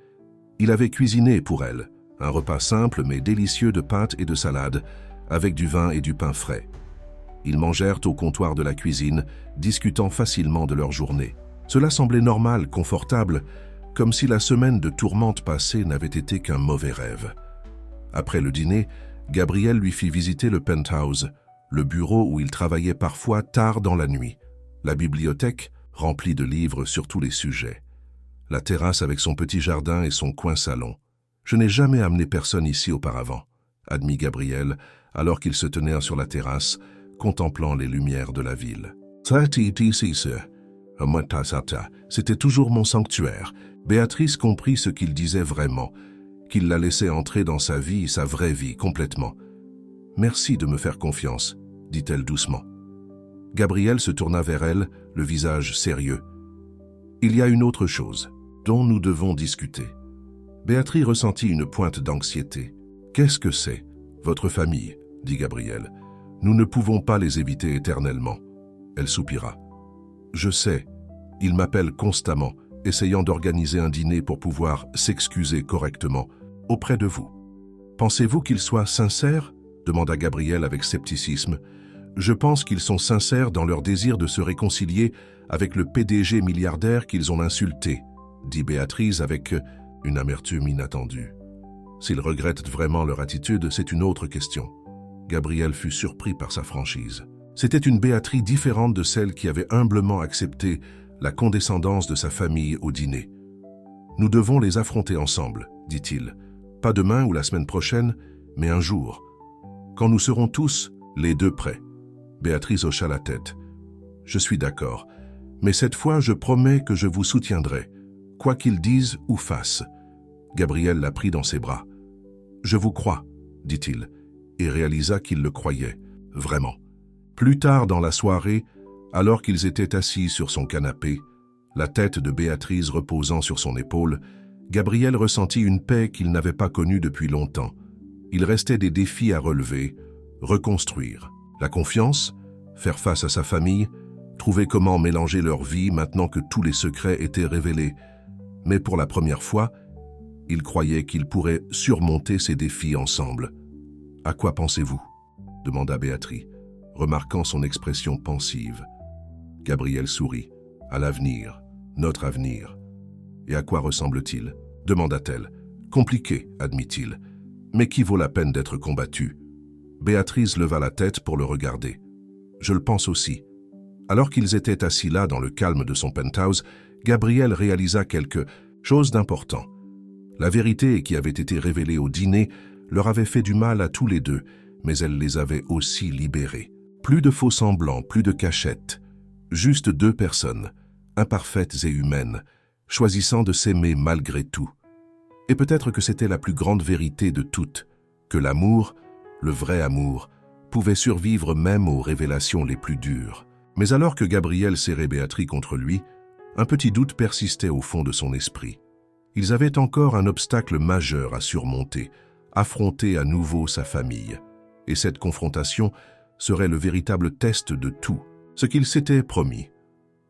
Il avait cuisiné pour elle, un repas simple mais délicieux de pâtes et de salade, avec du vin et du pain frais. Ils mangèrent au comptoir de la cuisine, discutant facilement de leur journée. Cela semblait normal, confortable, comme si la semaine de tourmente passée n'avait été qu'un mauvais rêve. Après le dîner, Gabriel lui fit visiter le penthouse, le bureau où il travaillait parfois tard dans la nuit, la bibliothèque remplie de livres sur tous les sujets, la terrasse avec son petit jardin et son coin salon. « Je n'ai jamais amené personne ici auparavant, » admit Gabriel, alors qu'ils se tenaient sur la terrasse, contemplant les lumières de la ville. « C'était toujours mon sanctuaire. » Béatrice comprit ce qu'il disait vraiment, qu'il la laissait entrer dans sa vie, sa vraie vie, complètement. « Merci de me faire confiance, » dit-elle doucement. Gabriel se tourna vers elle, le visage sérieux. « Il y a une autre chose dont nous devons discuter. » Béatrice ressentit une pointe d'anxiété. « Qu'est-ce que c'est, votre famille ?» dit Gabriel. « Nous ne pouvons pas les éviter éternellement. » Elle soupira. « Je sais, ils m'appellent constamment, essayant d'organiser un dîner pour pouvoir s'excuser correctement auprès de vous. Pensez-vous qu'ils soient sincères ?» demanda Gabriel avec scepticisme. « Je pense qu'ils sont sincères dans leur désir de se réconcilier avec le PDG milliardaire qu'ils ont insulté, » dit Béatrice avec une amertume inattendue. S'ils regrettent vraiment leur attitude, c'est une autre question. Gabriel fut surpris par sa franchise. C'était une Béatrice différente de celle qui avait humblement accepté la condescendance de sa famille au dîner. « Nous devons les affronter ensemble, dit-il. Pas demain ou la semaine prochaine, mais un jour. Quand nous serons tous, les deux prêts. » Béatrice hocha la tête. « Je suis d'accord, mais cette fois je promets que je vous soutiendrai, quoi qu'ils disent ou fassent. » Gabriel la prit dans ses bras. « Je vous crois, dit-il, et réalisa qu'il le croyait, vraiment. Plus tard dans la soirée, alors qu'ils étaient assis sur son canapé, la tête de Béatrice reposant sur son épaule, Gabriel ressentit une paix qu'il n'avait pas connue depuis longtemps. Il restait des défis à relever, reconstruire. La confiance, faire face à sa famille, trouver comment mélanger leur vie maintenant que tous les secrets étaient révélés. Mais pour la première fois, il croyait qu'ils pourraient surmonter ces défis ensemble. « À quoi pensez-vous » demanda Béatrice, remarquant son expression pensive. Gabriel sourit. « À l'avenir, notre avenir. »« Et à quoi ressemble-t-il » demanda-t-elle. « Compliqué, admit-il, mais qui vaut la peine d'être combattu. » Béatrice leva la tête pour le regarder. « Je le pense aussi. » Alors qu'ils étaient assis là dans le calme de son penthouse, Gabriel réalisa quelque chose d'important. La vérité qui avait été révélée au dîner leur avait fait du mal à tous les deux, mais elle les avait aussi libérés. Plus de faux semblants, plus de cachettes. Juste deux personnes, imparfaites et humaines, choisissant de s'aimer malgré tout. Et peut-être que c'était la plus grande vérité de toutes, que l'amour, le vrai amour, pouvait survivre même aux révélations les plus dures. Mais alors que Gabriel serrait Béatrice contre lui, un petit doute persistait au fond de son esprit. Ils avaient encore un obstacle majeur à surmonter, affronter à nouveau sa famille. Et cette confrontation serait le véritable test de tout, ce qu'ils s'étaient promis.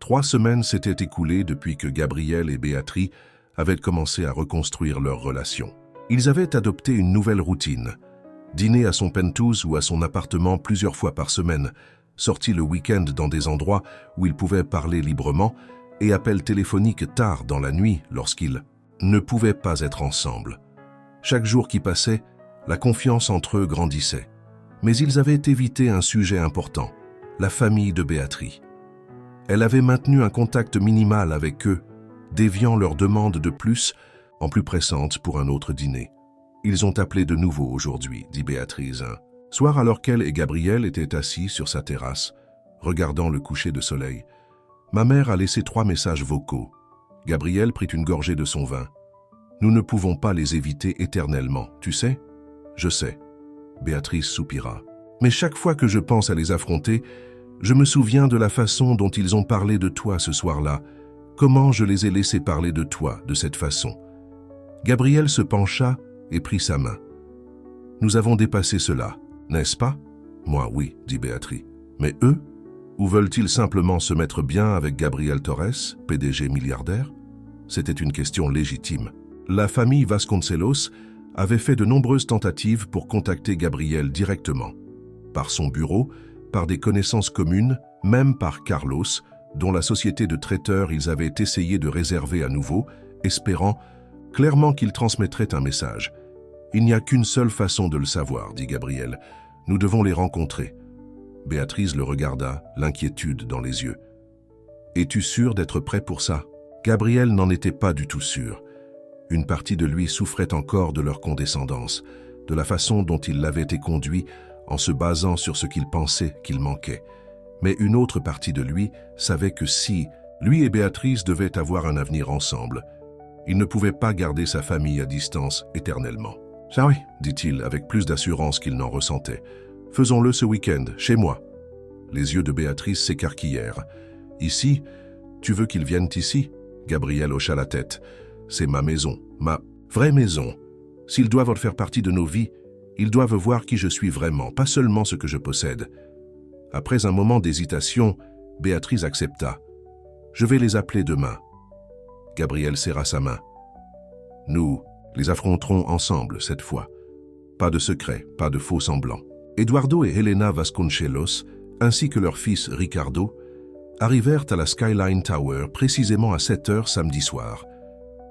3 semaines s'étaient écoulées depuis que Gabriel et Béatrice avaient commencé à reconstruire leur relation. Ils avaient adopté une nouvelle routine. Dîner à son penthouse ou à son appartement plusieurs fois par semaine, sortis le week-end dans des endroits où ils pouvaient parler librement et appels téléphoniques tard dans la nuit lorsqu'ils ne pouvaient pas être ensemble. Chaque jour qui passait, la confiance entre eux grandissait. Mais ils avaient évité un sujet important, la famille de Béatrice. Elle avait maintenu un contact minimal avec eux, déviant leurs demandes de plus en plus pressantes pour un autre dîner. Ils ont appelé de nouveau aujourd'hui, dit Béatrice, un soir alors qu'elle et Gabriel étaient assis sur sa terrasse, regardant le coucher de soleil. Ma mère a laissé 3 messages vocaux. Gabriel prit une gorgée de son vin. Nous ne pouvons pas les éviter éternellement, tu sais ? Je sais. Béatrice soupira. Mais chaque fois que je pense à les affronter, je me souviens de la façon dont ils ont parlé de toi ce soir-là, comment je les ai laissés parler de toi de cette façon. Gabriel se pencha et prit sa main. Nous avons dépassé cela, n'est-ce pas ? Moi, oui, dit Béatrice. Mais eux ? Ou veulent-ils simplement se mettre bien avec Gabriel Torres, PDG milliardaire ? C'était une question légitime. La famille Vasconcelos avait fait de nombreuses tentatives pour contacter Gabriel directement. Par son bureau, par des connaissances communes, même par Carlos, dont la société de traiteurs ils avaient essayé de réserver à nouveau, espérant clairement qu'il transmettrait un message. « Il n'y a qu'une seule façon de le savoir, dit Gabriel. Nous devons les rencontrer. » Béatrice le regarda, l'inquiétude dans les yeux. « Es-tu sûr d'être prêt pour ça ?» Gabriel n'en était pas du tout sûr. Une partie de lui souffrait encore de leur condescendance, de la façon dont il l'avait été conduit en se basant sur ce qu'il pensait qu'il manquait. Mais une autre partie de lui savait que si lui et Béatrice devaient avoir un avenir ensemble, il ne pouvait pas garder sa famille à distance éternellement. « Ah oui, dit-il avec plus d'assurance qu'il n'en ressentait. « Faisons-le ce week-end, chez moi. » Les yeux de Béatrice s'écarquillèrent. « Ici ? Tu veux qu'ils viennent ici ?» Gabriel hocha la tête. « C'est ma maison, ma vraie maison. S'ils doivent faire partie de nos vies, ils doivent voir qui je suis vraiment, pas seulement ce que je possède. » Après un moment d'hésitation, Béatrice accepta. « Je vais les appeler demain. » Gabriel serra sa main. « Nous les affronterons ensemble cette fois. Pas de secret, pas de faux semblants. » Eduardo et Helena Vasconcelos, ainsi que leur fils Ricardo, arrivèrent à la Skyline Tower précisément à 7 heures samedi soir.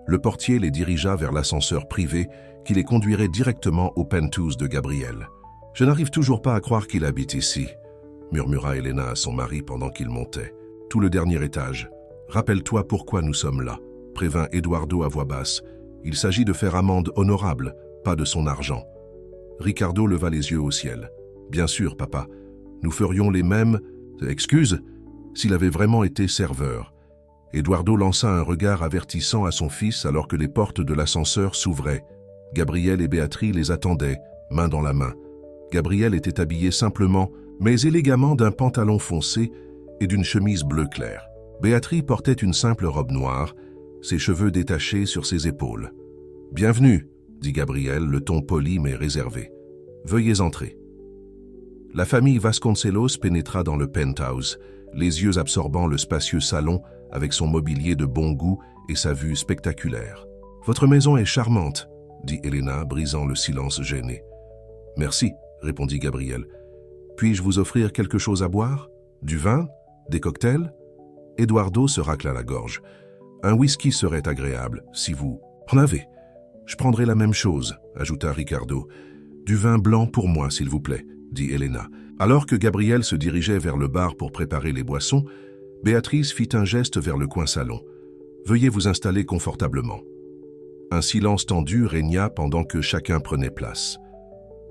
Le portier les dirigea vers l'ascenseur privé qui les conduirait directement au penthouse de Gabriel. « Je n'arrive toujours pas à croire qu'il habite ici », murmura Elena à son mari pendant qu'il montait. « Tout le dernier étage. Rappelle-toi pourquoi nous sommes là », prévint Eduardo à voix basse. « Il s'agit de faire amende honorable, pas de son argent. » Ricardo leva les yeux au ciel. « Bien sûr, papa. Nous ferions les mêmes... excuses s'il avait vraiment été serveur. » Eduardo lança un regard avertissant à son fils alors que les portes de l'ascenseur s'ouvraient. Gabriel et Béatrice les attendaient, main dans la main. Gabriel était habillé simplement, mais élégamment d'un pantalon foncé et d'une chemise bleu clair. Béatrice portait une simple robe noire, ses cheveux détachés sur ses épaules. « Bienvenue », dit Gabriel, le ton poli mais réservé. « Veuillez entrer. » La famille Vasconcelos pénétra dans le penthouse, les yeux absorbant le spacieux salon avec son mobilier de bon goût et sa vue spectaculaire. « Votre maison est charmante », dit Elena, brisant le silence gêné. « Merci », répondit Gabriel. « Puis-je vous offrir quelque chose à boire? Du vin? Des cocktails ?» Eduardo se racla la gorge. « Un whisky serait agréable, si vous en avez. »« Je prendrai la même chose », ajouta Ricardo. « Du vin blanc pour moi, s'il vous plaît, » dit Elena. Alors que Gabriel se dirigeait vers le bar pour préparer les boissons, Béatrice fit un geste vers le coin salon. « Veuillez vous installer confortablement. » Un silence tendu régna pendant que chacun prenait place.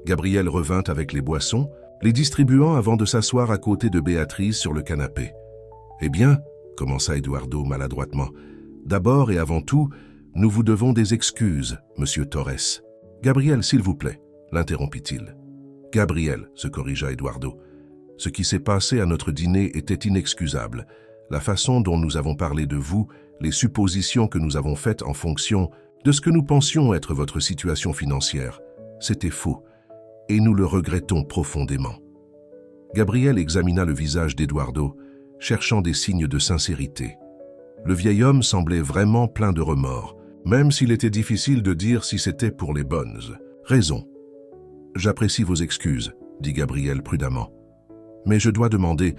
Gabriel revint avec les boissons, les distribuant avant de s'asseoir à côté de Béatrice sur le canapé. « Eh bien, » commença Eduardo maladroitement, « d'abord et avant tout, nous vous devons des excuses, monsieur Torres. »« Gabriel, s'il vous plaît, » l'interrompit-il. « Gabriel, » se corrigea Eduardo. « Ce qui s'est passé à notre dîner était inexcusable. La façon dont nous avons parlé de vous, les suppositions que nous avons faites en fonction de ce que nous pensions être votre situation financière, c'était faux, et nous le regrettons profondément. » Gabriel examina le visage d'Eduardo, cherchant des signes de sincérité. Le vieil homme semblait vraiment plein de remords, même s'il était difficile de dire si c'était pour les bonnes raisons. « J'apprécie vos excuses, » dit Gabriel prudemment. « Mais je dois demander,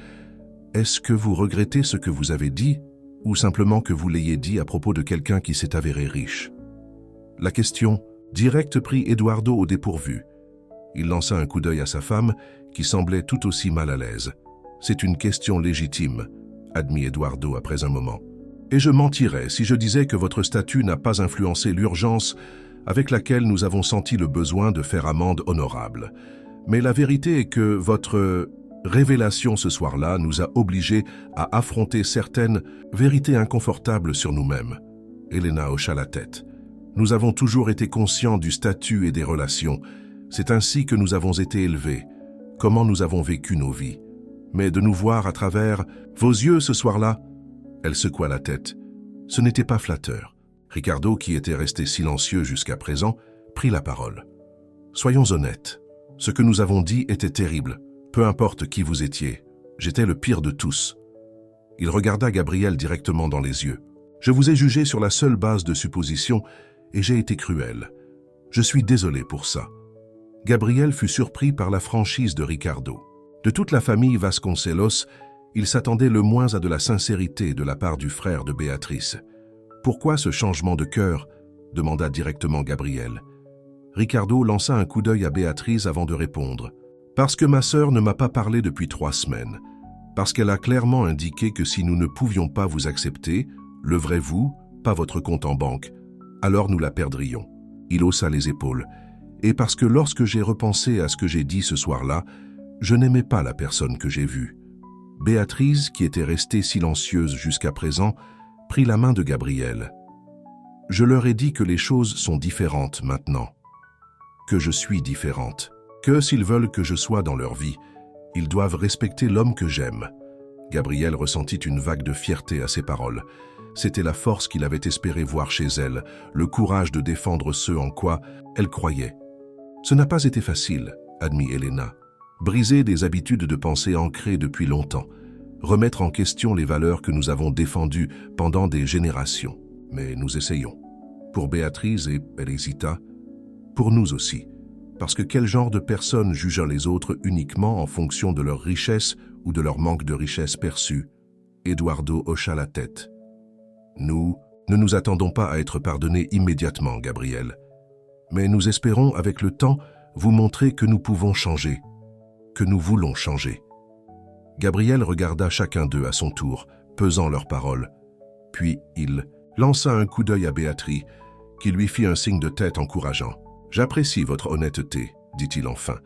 est-ce que vous regrettez ce que vous avez dit, ou simplement que vous l'ayez dit à propos de quelqu'un qui s'est avéré riche ?» La question directe prit Eduardo au dépourvu. Il lança un coup d'œil à sa femme, qui semblait tout aussi mal à l'aise. « C'est une question légitime, » admit Eduardo après un moment. « Et je mentirais si je disais que votre statut n'a pas influencé l'urgence avec laquelle nous avons senti le besoin de faire amende honorable. Mais la vérité est que votre révélation ce soir-là nous a obligés à affronter certaines vérités inconfortables sur nous-mêmes. » Elena hocha la tête. « Nous avons toujours été conscients du statut et des relations. C'est ainsi que nous avons été élevés, comment nous avons vécu nos vies. Mais de nous voir à travers vos yeux ce soir-là, » elle secoua la tête. Ce n'était pas flatteur. Ricardo, qui était resté silencieux jusqu'à présent, prit la parole. « Soyons honnêtes. Ce que nous avons dit était terrible. Peu importe qui vous étiez. J'étais le pire de tous. » Il regarda Gabriel directement dans les yeux. « Je vous ai jugé sur la seule base de suppositions et j'ai été cruel. Je suis désolé pour ça. » Gabriel fut surpris par la franchise de Ricardo. De toute la famille Vasconcelos, il s'attendait le moins à de la sincérité de la part du frère de Béatrice. « Pourquoi ce changement de cœur ?» demanda directement Gabriel. Ricardo lança un coup d'œil à Béatrice avant de répondre. « Parce que ma sœur ne m'a pas parlé depuis 3 semaines. Parce qu'elle a clairement indiqué que si nous ne pouvions pas vous accepter, le vrai vous, pas votre compte en banque, alors nous la perdrions. » Il haussa les épaules. « Et parce que lorsque j'ai repensé à ce que j'ai dit ce soir-là, je n'aimais pas la personne que j'ai vue. » Béatrice, qui était restée silencieuse jusqu'à présent, prit la main de Gabriel. « Je leur ai dit que les choses sont différentes maintenant, que je suis différente, que s'ils veulent que je sois dans leur vie, ils doivent respecter l'homme que j'aime. » Gabriel ressentit une vague de fierté à ces paroles. C'était la force qu'il avait espéré voir chez elle, le courage de défendre ce en quoi elle croyait. « Ce n'a pas été facile, » admit Elena. « Briser des habitudes de pensée ancrées depuis longtemps, remettre en question les valeurs que nous avons défendues pendant des générations. Mais nous essayons. Pour Béatrice, et elle hésita, pour nous aussi. Parce que quel genre de personne jugeant les autres uniquement en fonction de leur richesse ou de leur manque de richesse perçue? » Eduardo hocha la tête. « Nous, Ne nous attendons pas à être pardonnés immédiatement, Gabriel. Mais nous espérons, avec le temps, vous montrer que nous pouvons changer, que nous voulons changer. Gabriel regarda chacun d'eux à son tour, pesant leurs paroles. Puis il lança un coup d'œil à Béatrice, qui lui fit un signe de tête encourageant. « J'apprécie votre honnêteté, dit-il enfin,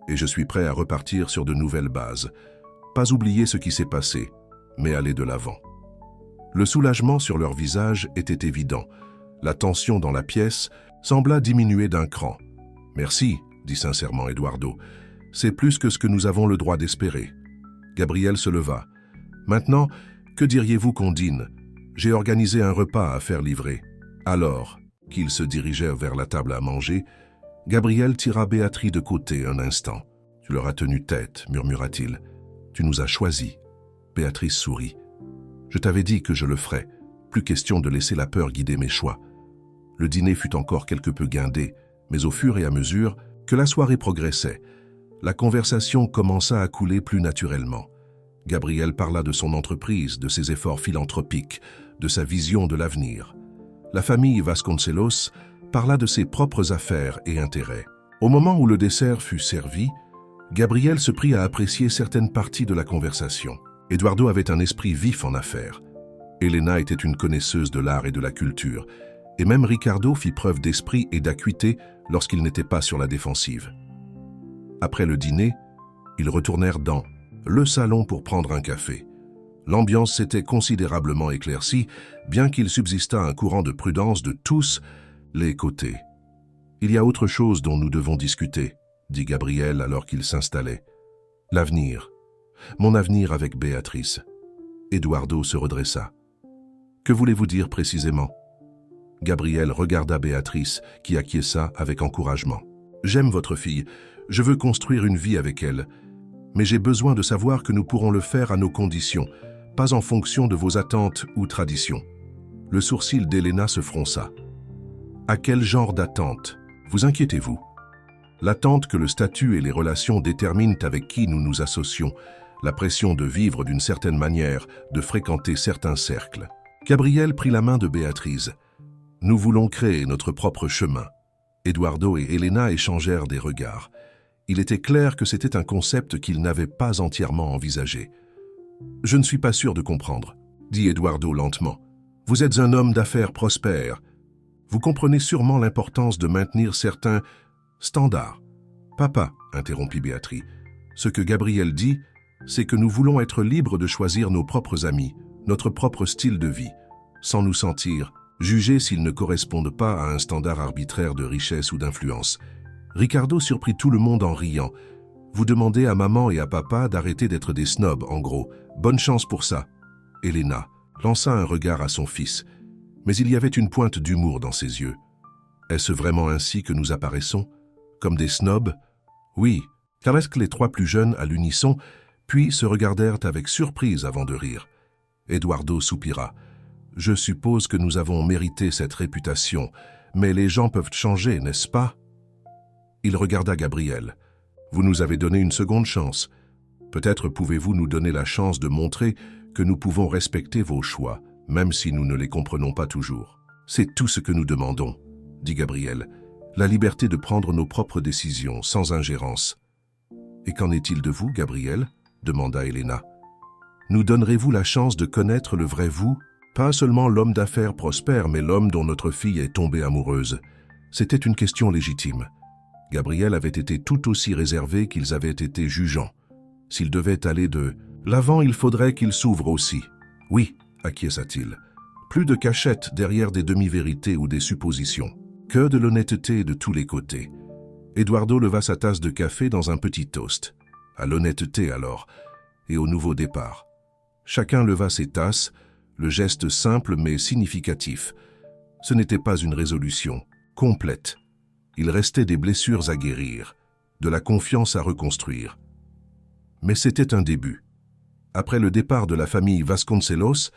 et je suis prêt à repartir sur de nouvelles bases. Pas oublier ce qui s'est passé, mais aller de l'avant. » Le soulagement sur leur visage était évident. La tension dans la pièce sembla diminuer d'un cran. « Merci, dit sincèrement Eduardo. C'est plus que ce que nous avons le droit d'espérer. » Gabriel se leva. « Maintenant, que diriez-vous qu'on dîne? J'ai organisé un repas à faire livrer. » Alors qu'ils se dirigeèrent vers la table à manger, Gabriel tira Béatrice de côté un instant. « Tu leur as tenu tête, murmura-t-il. Tu nous as choisis. » Béatrice sourit. « Je t'avais dit que je le ferais. Plus question de laisser la peur guider mes choix. » Le dîner fut encore quelque peu guindé, mais au fur et à mesure que la soirée progressait, la conversation commença à couler plus naturellement. Gabriel parla de son entreprise, de ses efforts philanthropiques, de sa vision de l'avenir. La famille Vasconcelos parla de ses propres affaires et intérêts. Au moment où le dessert fut servi, Gabriel se prit à apprécier certaines parties de la conversation. Eduardo avait un esprit vif en affaires. Elena était une connaisseuse de l'art et de la culture, et même Ricardo fit preuve d'esprit et d'acuité lorsqu'il n'était pas sur la défensive. Après le dîner, ils retournèrent dans le salon pour prendre un café. L'ambiance s'était considérablement éclaircie, bien qu'il subsistât un courant de prudence de tous les côtés. « Il y a autre chose dont nous devons discuter, » dit Gabriel alors qu'il s'installait. « L'avenir. Mon avenir avec Béatrice. » Eduardo se redressa. « Que voulez-vous dire précisément ?» Gabriel regarda Béatrice, qui acquiesça avec encouragement. « J'aime votre fille. Je veux construire une vie avec elle. Mais j'ai besoin de savoir que nous pourrons le faire à nos conditions, pas en fonction de vos attentes ou traditions. » Le sourcil d'Elena se fronça. « À quel genre d'attente vous inquiétez-vous? L'attente que le statut et les relations déterminent avec qui nous nous associons, la pression de vivre d'une certaine manière, de fréquenter certains cercles. » Gabriel prit la main de Béatrice. « Nous voulons créer notre propre chemin. » Eduardo et Elena échangèrent des regards. Il était clair que c'était un concept qu'ils n'avaient pas entièrement envisagé. « Je ne suis pas sûr de comprendre, » dit Eduardo lentement. « Vous êtes un homme d'affaires prospère. Vous comprenez sûrement l'importance de maintenir certains standards. »« Papa, » interrompit Béatrice, « ce que Gabriel dit, c'est que nous voulons être libres de choisir nos propres amis, notre propre style de vie, sans nous sentir jugés s'ils ne correspondent pas à un standard arbitraire de richesse ou d'influence. » Ricardo surprit tout le monde en riant. « Vous demandez à maman et à papa d'arrêter d'être des snobs, en gros. Bonne chance pour ça. » Elena lança un regard à son fils, mais il y avait une pointe d'humour dans ses yeux. « Est-ce vraiment ainsi que nous apparaissons? Comme des snobs? » « Oui, » caressent les trois plus jeunes à l'unisson, puis se regardèrent avec surprise avant de rire. Eduardo soupira. « Je suppose que nous avons mérité cette réputation, mais les gens peuvent changer, n'est-ce pas ?» Il regarda Gabriel. « Vous nous avez donné une seconde chance. Peut-être pouvez-vous nous donner la chance de montrer que nous pouvons respecter vos choix, même si nous ne les comprenons pas toujours. » « C'est tout ce que nous demandons, » dit Gabriel. « La liberté de prendre nos propres décisions, sans ingérence. »« Et qu'en est-il de vous, Gabriel ?» demanda Elena. « Nous donnerez-vous la chance de connaître le vrai vous, pas seulement l'homme d'affaires prospère, mais l'homme dont notre fille est tombée amoureuse ?» C'était une question légitime. Gabriel avait été tout aussi réservé qu'ils avaient été jugeants. S'il devait aller de l'avant, il faudrait qu'il s'ouvre aussi. « Oui, » acquiesça-t-il. Plus de cachette derrière des demi-vérités ou des suppositions. Que de l'honnêteté de tous les côtés. Eduardo leva sa tasse de café dans un petit toast. À l'honnêteté alors, et au nouveau départ. Chacun leva ses tasses, le geste simple mais significatif. Ce n'était pas une résolution complète. Il restait des blessures à guérir, de la confiance à reconstruire. Mais c'était un début. Après le départ de la famille Vasconcelos,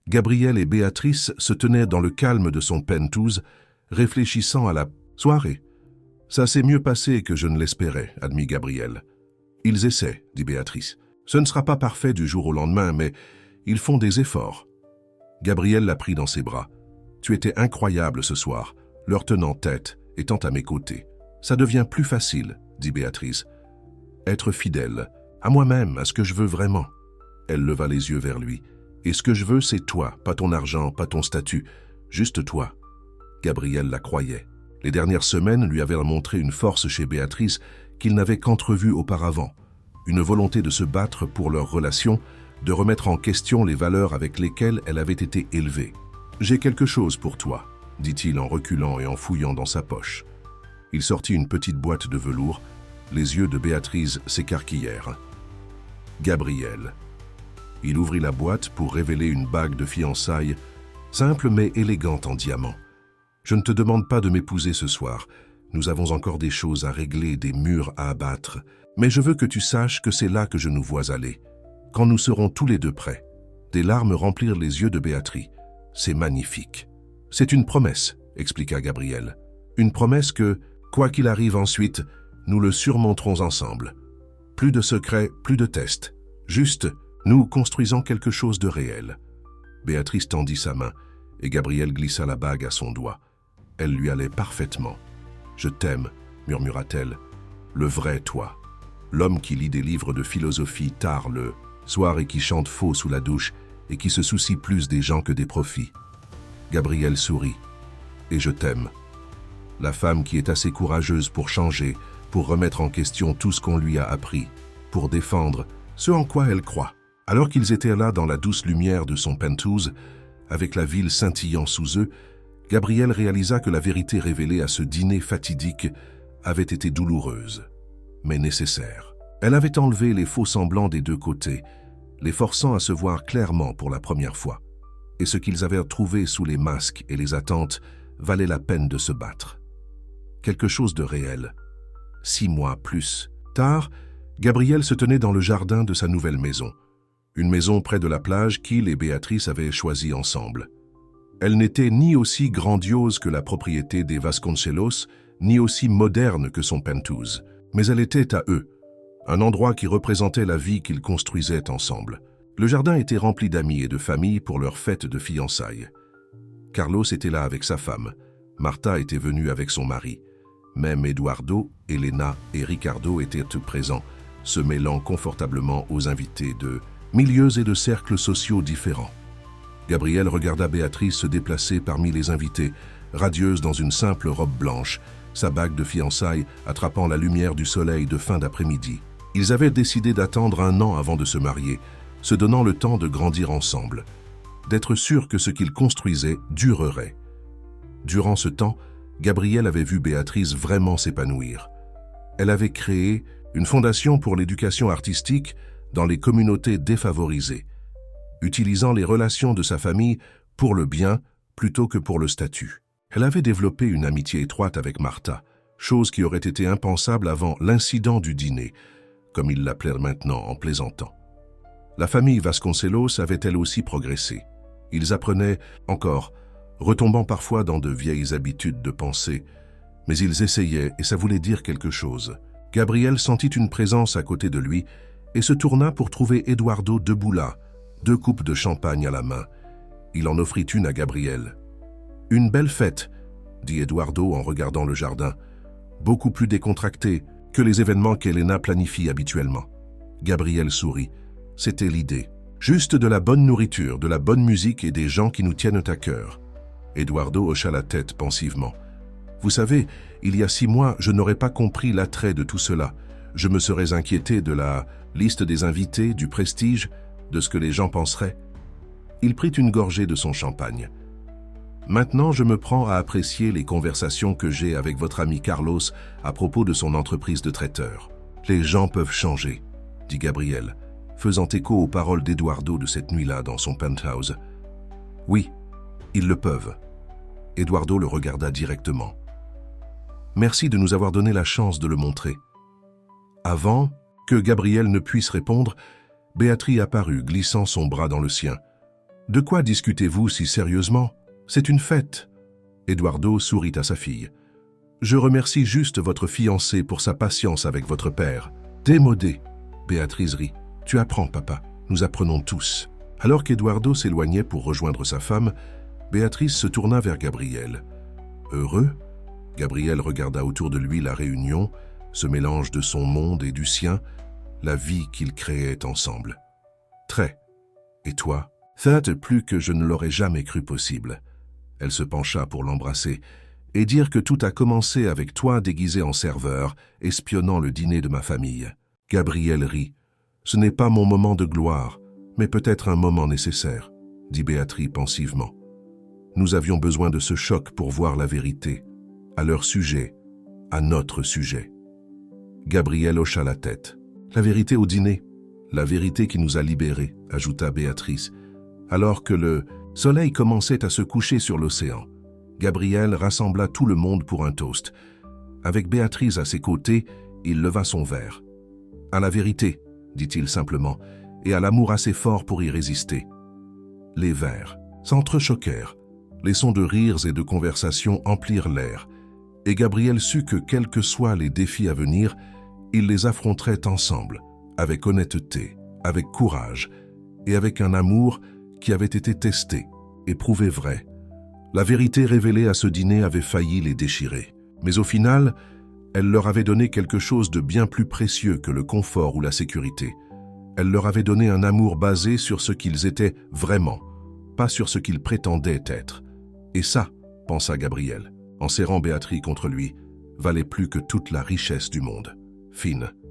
Gabriel et Béatrice se tenaient dans le calme de son penthouse, réfléchissant à la soirée. « Ça s'est mieux passé que je ne l'espérais, » admit Gabriel. « Ils essaient, » dit Béatrice. « Ce ne sera pas parfait du jour au lendemain, mais ils font des efforts. » Gabriel la prit dans ses bras. Tu étais incroyable ce soir, leur tenant tête, étant à mes côtés. Ça devient plus facile, dit Béatrice. Être fidèle, à moi-même, à ce que je veux vraiment. Elle leva les yeux vers lui. Et ce que je veux, c'est toi, pas ton argent, pas ton statut, juste toi. Gabriel la croyait. Les dernières semaines lui avaient montré une force chez Béatrice qu'il n'avait qu'entrevue auparavant, une volonté de se battre pour leur relation, de remettre en question les valeurs avec lesquelles elle avait été élevée. « J'ai quelque chose pour toi », dit-il en reculant et en fouillant dans sa poche. Il sortit une petite boîte de velours. Les yeux de Béatrice s'écarquillèrent. « Gabriel ». Il ouvrit la boîte pour révéler une bague de fiançailles, simple mais élégante en diamant. « Je ne te demande pas de m'épouser ce soir. Nous avons encore des choses à régler, des murs à abattre. Mais je veux que tu saches que c'est là que je nous vois aller. Quand nous serons tous les deux prêts. » Des larmes remplirent les yeux de Béatrice. « C'est magnifique. »« C'est une promesse, » expliqua Gabriel. « Une promesse que, quoi qu'il arrive ensuite, nous le surmonterons ensemble. Plus de secrets, plus de tests. Juste, nous construisons quelque chose de réel. » Béatrice tendit sa main et Gabriel glissa la bague à son doigt. Elle lui allait parfaitement. « Je t'aime, » murmura-t-elle. « Le vrai toi. L'homme qui lit des livres de philosophie tard le soir et qui chante faux sous la douche et qui se soucie plus des gens que des profits. » Gabriel sourit. « Et je t'aime. La femme qui est assez courageuse pour changer, pour remettre en question tout ce qu'on lui a appris, pour défendre ce en quoi elle croit. » Alors qu'ils étaient là dans la douce lumière de son penthouse, avec la ville scintillant sous eux, Gabriel réalisa que la vérité révélée à ce dîner fatidique avait été douloureuse, mais nécessaire. Elle avait enlevé les faux semblants des deux côtés, les forçant à se voir clairement pour la première fois. Et ce qu'ils avaient trouvé sous les masques et les attentes valait la peine de se battre. Quelque chose de réel. 6 mois plus tard, Gabriel se tenait dans le jardin de sa nouvelle maison. Une maison près de la plage qu'il et Béatrice avaient choisie ensemble. Elle n'était ni aussi grandiose que la propriété des Vasconcelos, ni aussi moderne que son penthouse, mais elle était à eux, un endroit qui représentait la vie qu'ils construisaient ensemble. Le jardin était rempli d'amis et de familles pour leur fête de fiançailles. Carlos était là avec sa femme, Martha était venue avec son mari. Même Eduardo, Elena et Ricardo étaient présents, se mêlant confortablement aux invités de milieux et de cercles sociaux différents. Gabriel regarda Béatrice se déplacer parmi les invités, radieuse dans une simple robe blanche, sa bague de fiançailles attrapant la lumière du soleil de fin d'après-midi. Ils avaient décidé d'attendre 1 an avant de se marier, se donnant le temps de grandir ensemble, d'être sûrs que ce qu'ils construisaient durerait. Durant ce temps, Gabriel avait vu Béatrice vraiment s'épanouir. Elle avait créé une fondation pour l'éducation artistique dans les communautés défavorisées, utilisant les relations de sa famille pour le bien plutôt que pour le statut. Elle avait développé une amitié étroite avec Martha, chose qui aurait été impensable avant l'incident du dîner, comme ils l'appellent maintenant en plaisantant. La famille Vasconcelos avait elle aussi progressé. Ils apprenaient encore, retombant parfois dans de vieilles habitudes de pensée, mais ils essayaient et ça voulait dire quelque chose. Gabriel sentit une présence à côté de lui et se tourna pour trouver Eduardo debout là, 2 coupes de champagne à la main. Il en offrit une à Gabriel. « Une belle fête », dit Eduardo en regardant le jardin, beaucoup plus décontracté que les événements qu'Elena planifie habituellement. Gabriel sourit. C'était l'idée. Juste de la bonne nourriture, de la bonne musique et des gens qui nous tiennent à cœur. Eduardo hocha la tête pensivement. « Vous savez, il y a 6 mois, je n'aurais pas compris l'attrait de tout cela. Je me serais inquiété de la liste des invités, du prestige, de ce que les gens penseraient. » Il prit une gorgée de son champagne. « Maintenant, je me prends à apprécier les conversations que j'ai avec votre ami Carlos à propos de son entreprise de traiteur. Les gens peuvent changer, » dit Gabriel, faisant écho aux paroles d'Eduardo de cette nuit-là dans son penthouse. « Oui, ils le peuvent. » Eduardo le regarda directement. « Merci de nous avoir donné la chance de le montrer. » Avant que Gabriel ne puisse répondre, Béatrice apparut, glissant son bras dans le sien. « De quoi discutez-vous si sérieusement? C'est une fête. » Eduardo sourit à sa fille. « Je remercie juste votre fiancé pour sa patience avec votre père. » Démodé, Béatrice rit. « Tu apprends, papa. Nous apprenons tous. » Alors qu'Eduardo s'éloignait pour rejoindre sa femme, Béatrice se tourna vers Gabriel. Heureux? Gabriel regarda autour de lui la réunion, ce mélange de son monde et du sien, la vie qu'ils créaient ensemble. Très. Et toi? That plus que je ne l'aurais jamais cru possible. Elle se pencha pour l'embrasser et dire que tout a commencé avec toi déguisé en serveur, espionnant le dîner de ma famille. Gabriel rit. Ce n'est pas mon moment de gloire, mais peut-être un moment nécessaire, dit Béatrice pensivement. Nous avions besoin de ce choc pour voir la vérité, à leur sujet, à notre sujet. Gabriel hocha la tête. La vérité au dîner, la vérité qui nous a libérés, ajouta Béatrice. Alors que le soleil commençait à se coucher sur l'océan, Gabriel rassembla tout le monde pour un toast. Avec Béatrice à ses côtés, il leva son verre. « À la vérité », dit-il simplement, et à l'amour assez fort pour y résister. Les verres s'entrechoquèrent. Les sons de rires et de conversations emplirent l'air, et Gabriel sut que, quels que soient les défis à venir, ils les affronteraient ensemble, avec honnêteté, avec courage, et avec un amour qui avait été testé et prouvé vrai. La vérité révélée à ce dîner avait failli les déchirer. Mais au final, elle leur avait donné quelque chose de bien plus précieux que le confort ou la sécurité. Elle leur avait donné un amour basé sur ce qu'ils étaient vraiment, pas sur ce qu'ils prétendaient être. Et ça, pensa Gabriel, en serrant Béatrice contre lui, valait plus que toute la richesse du monde. Fine.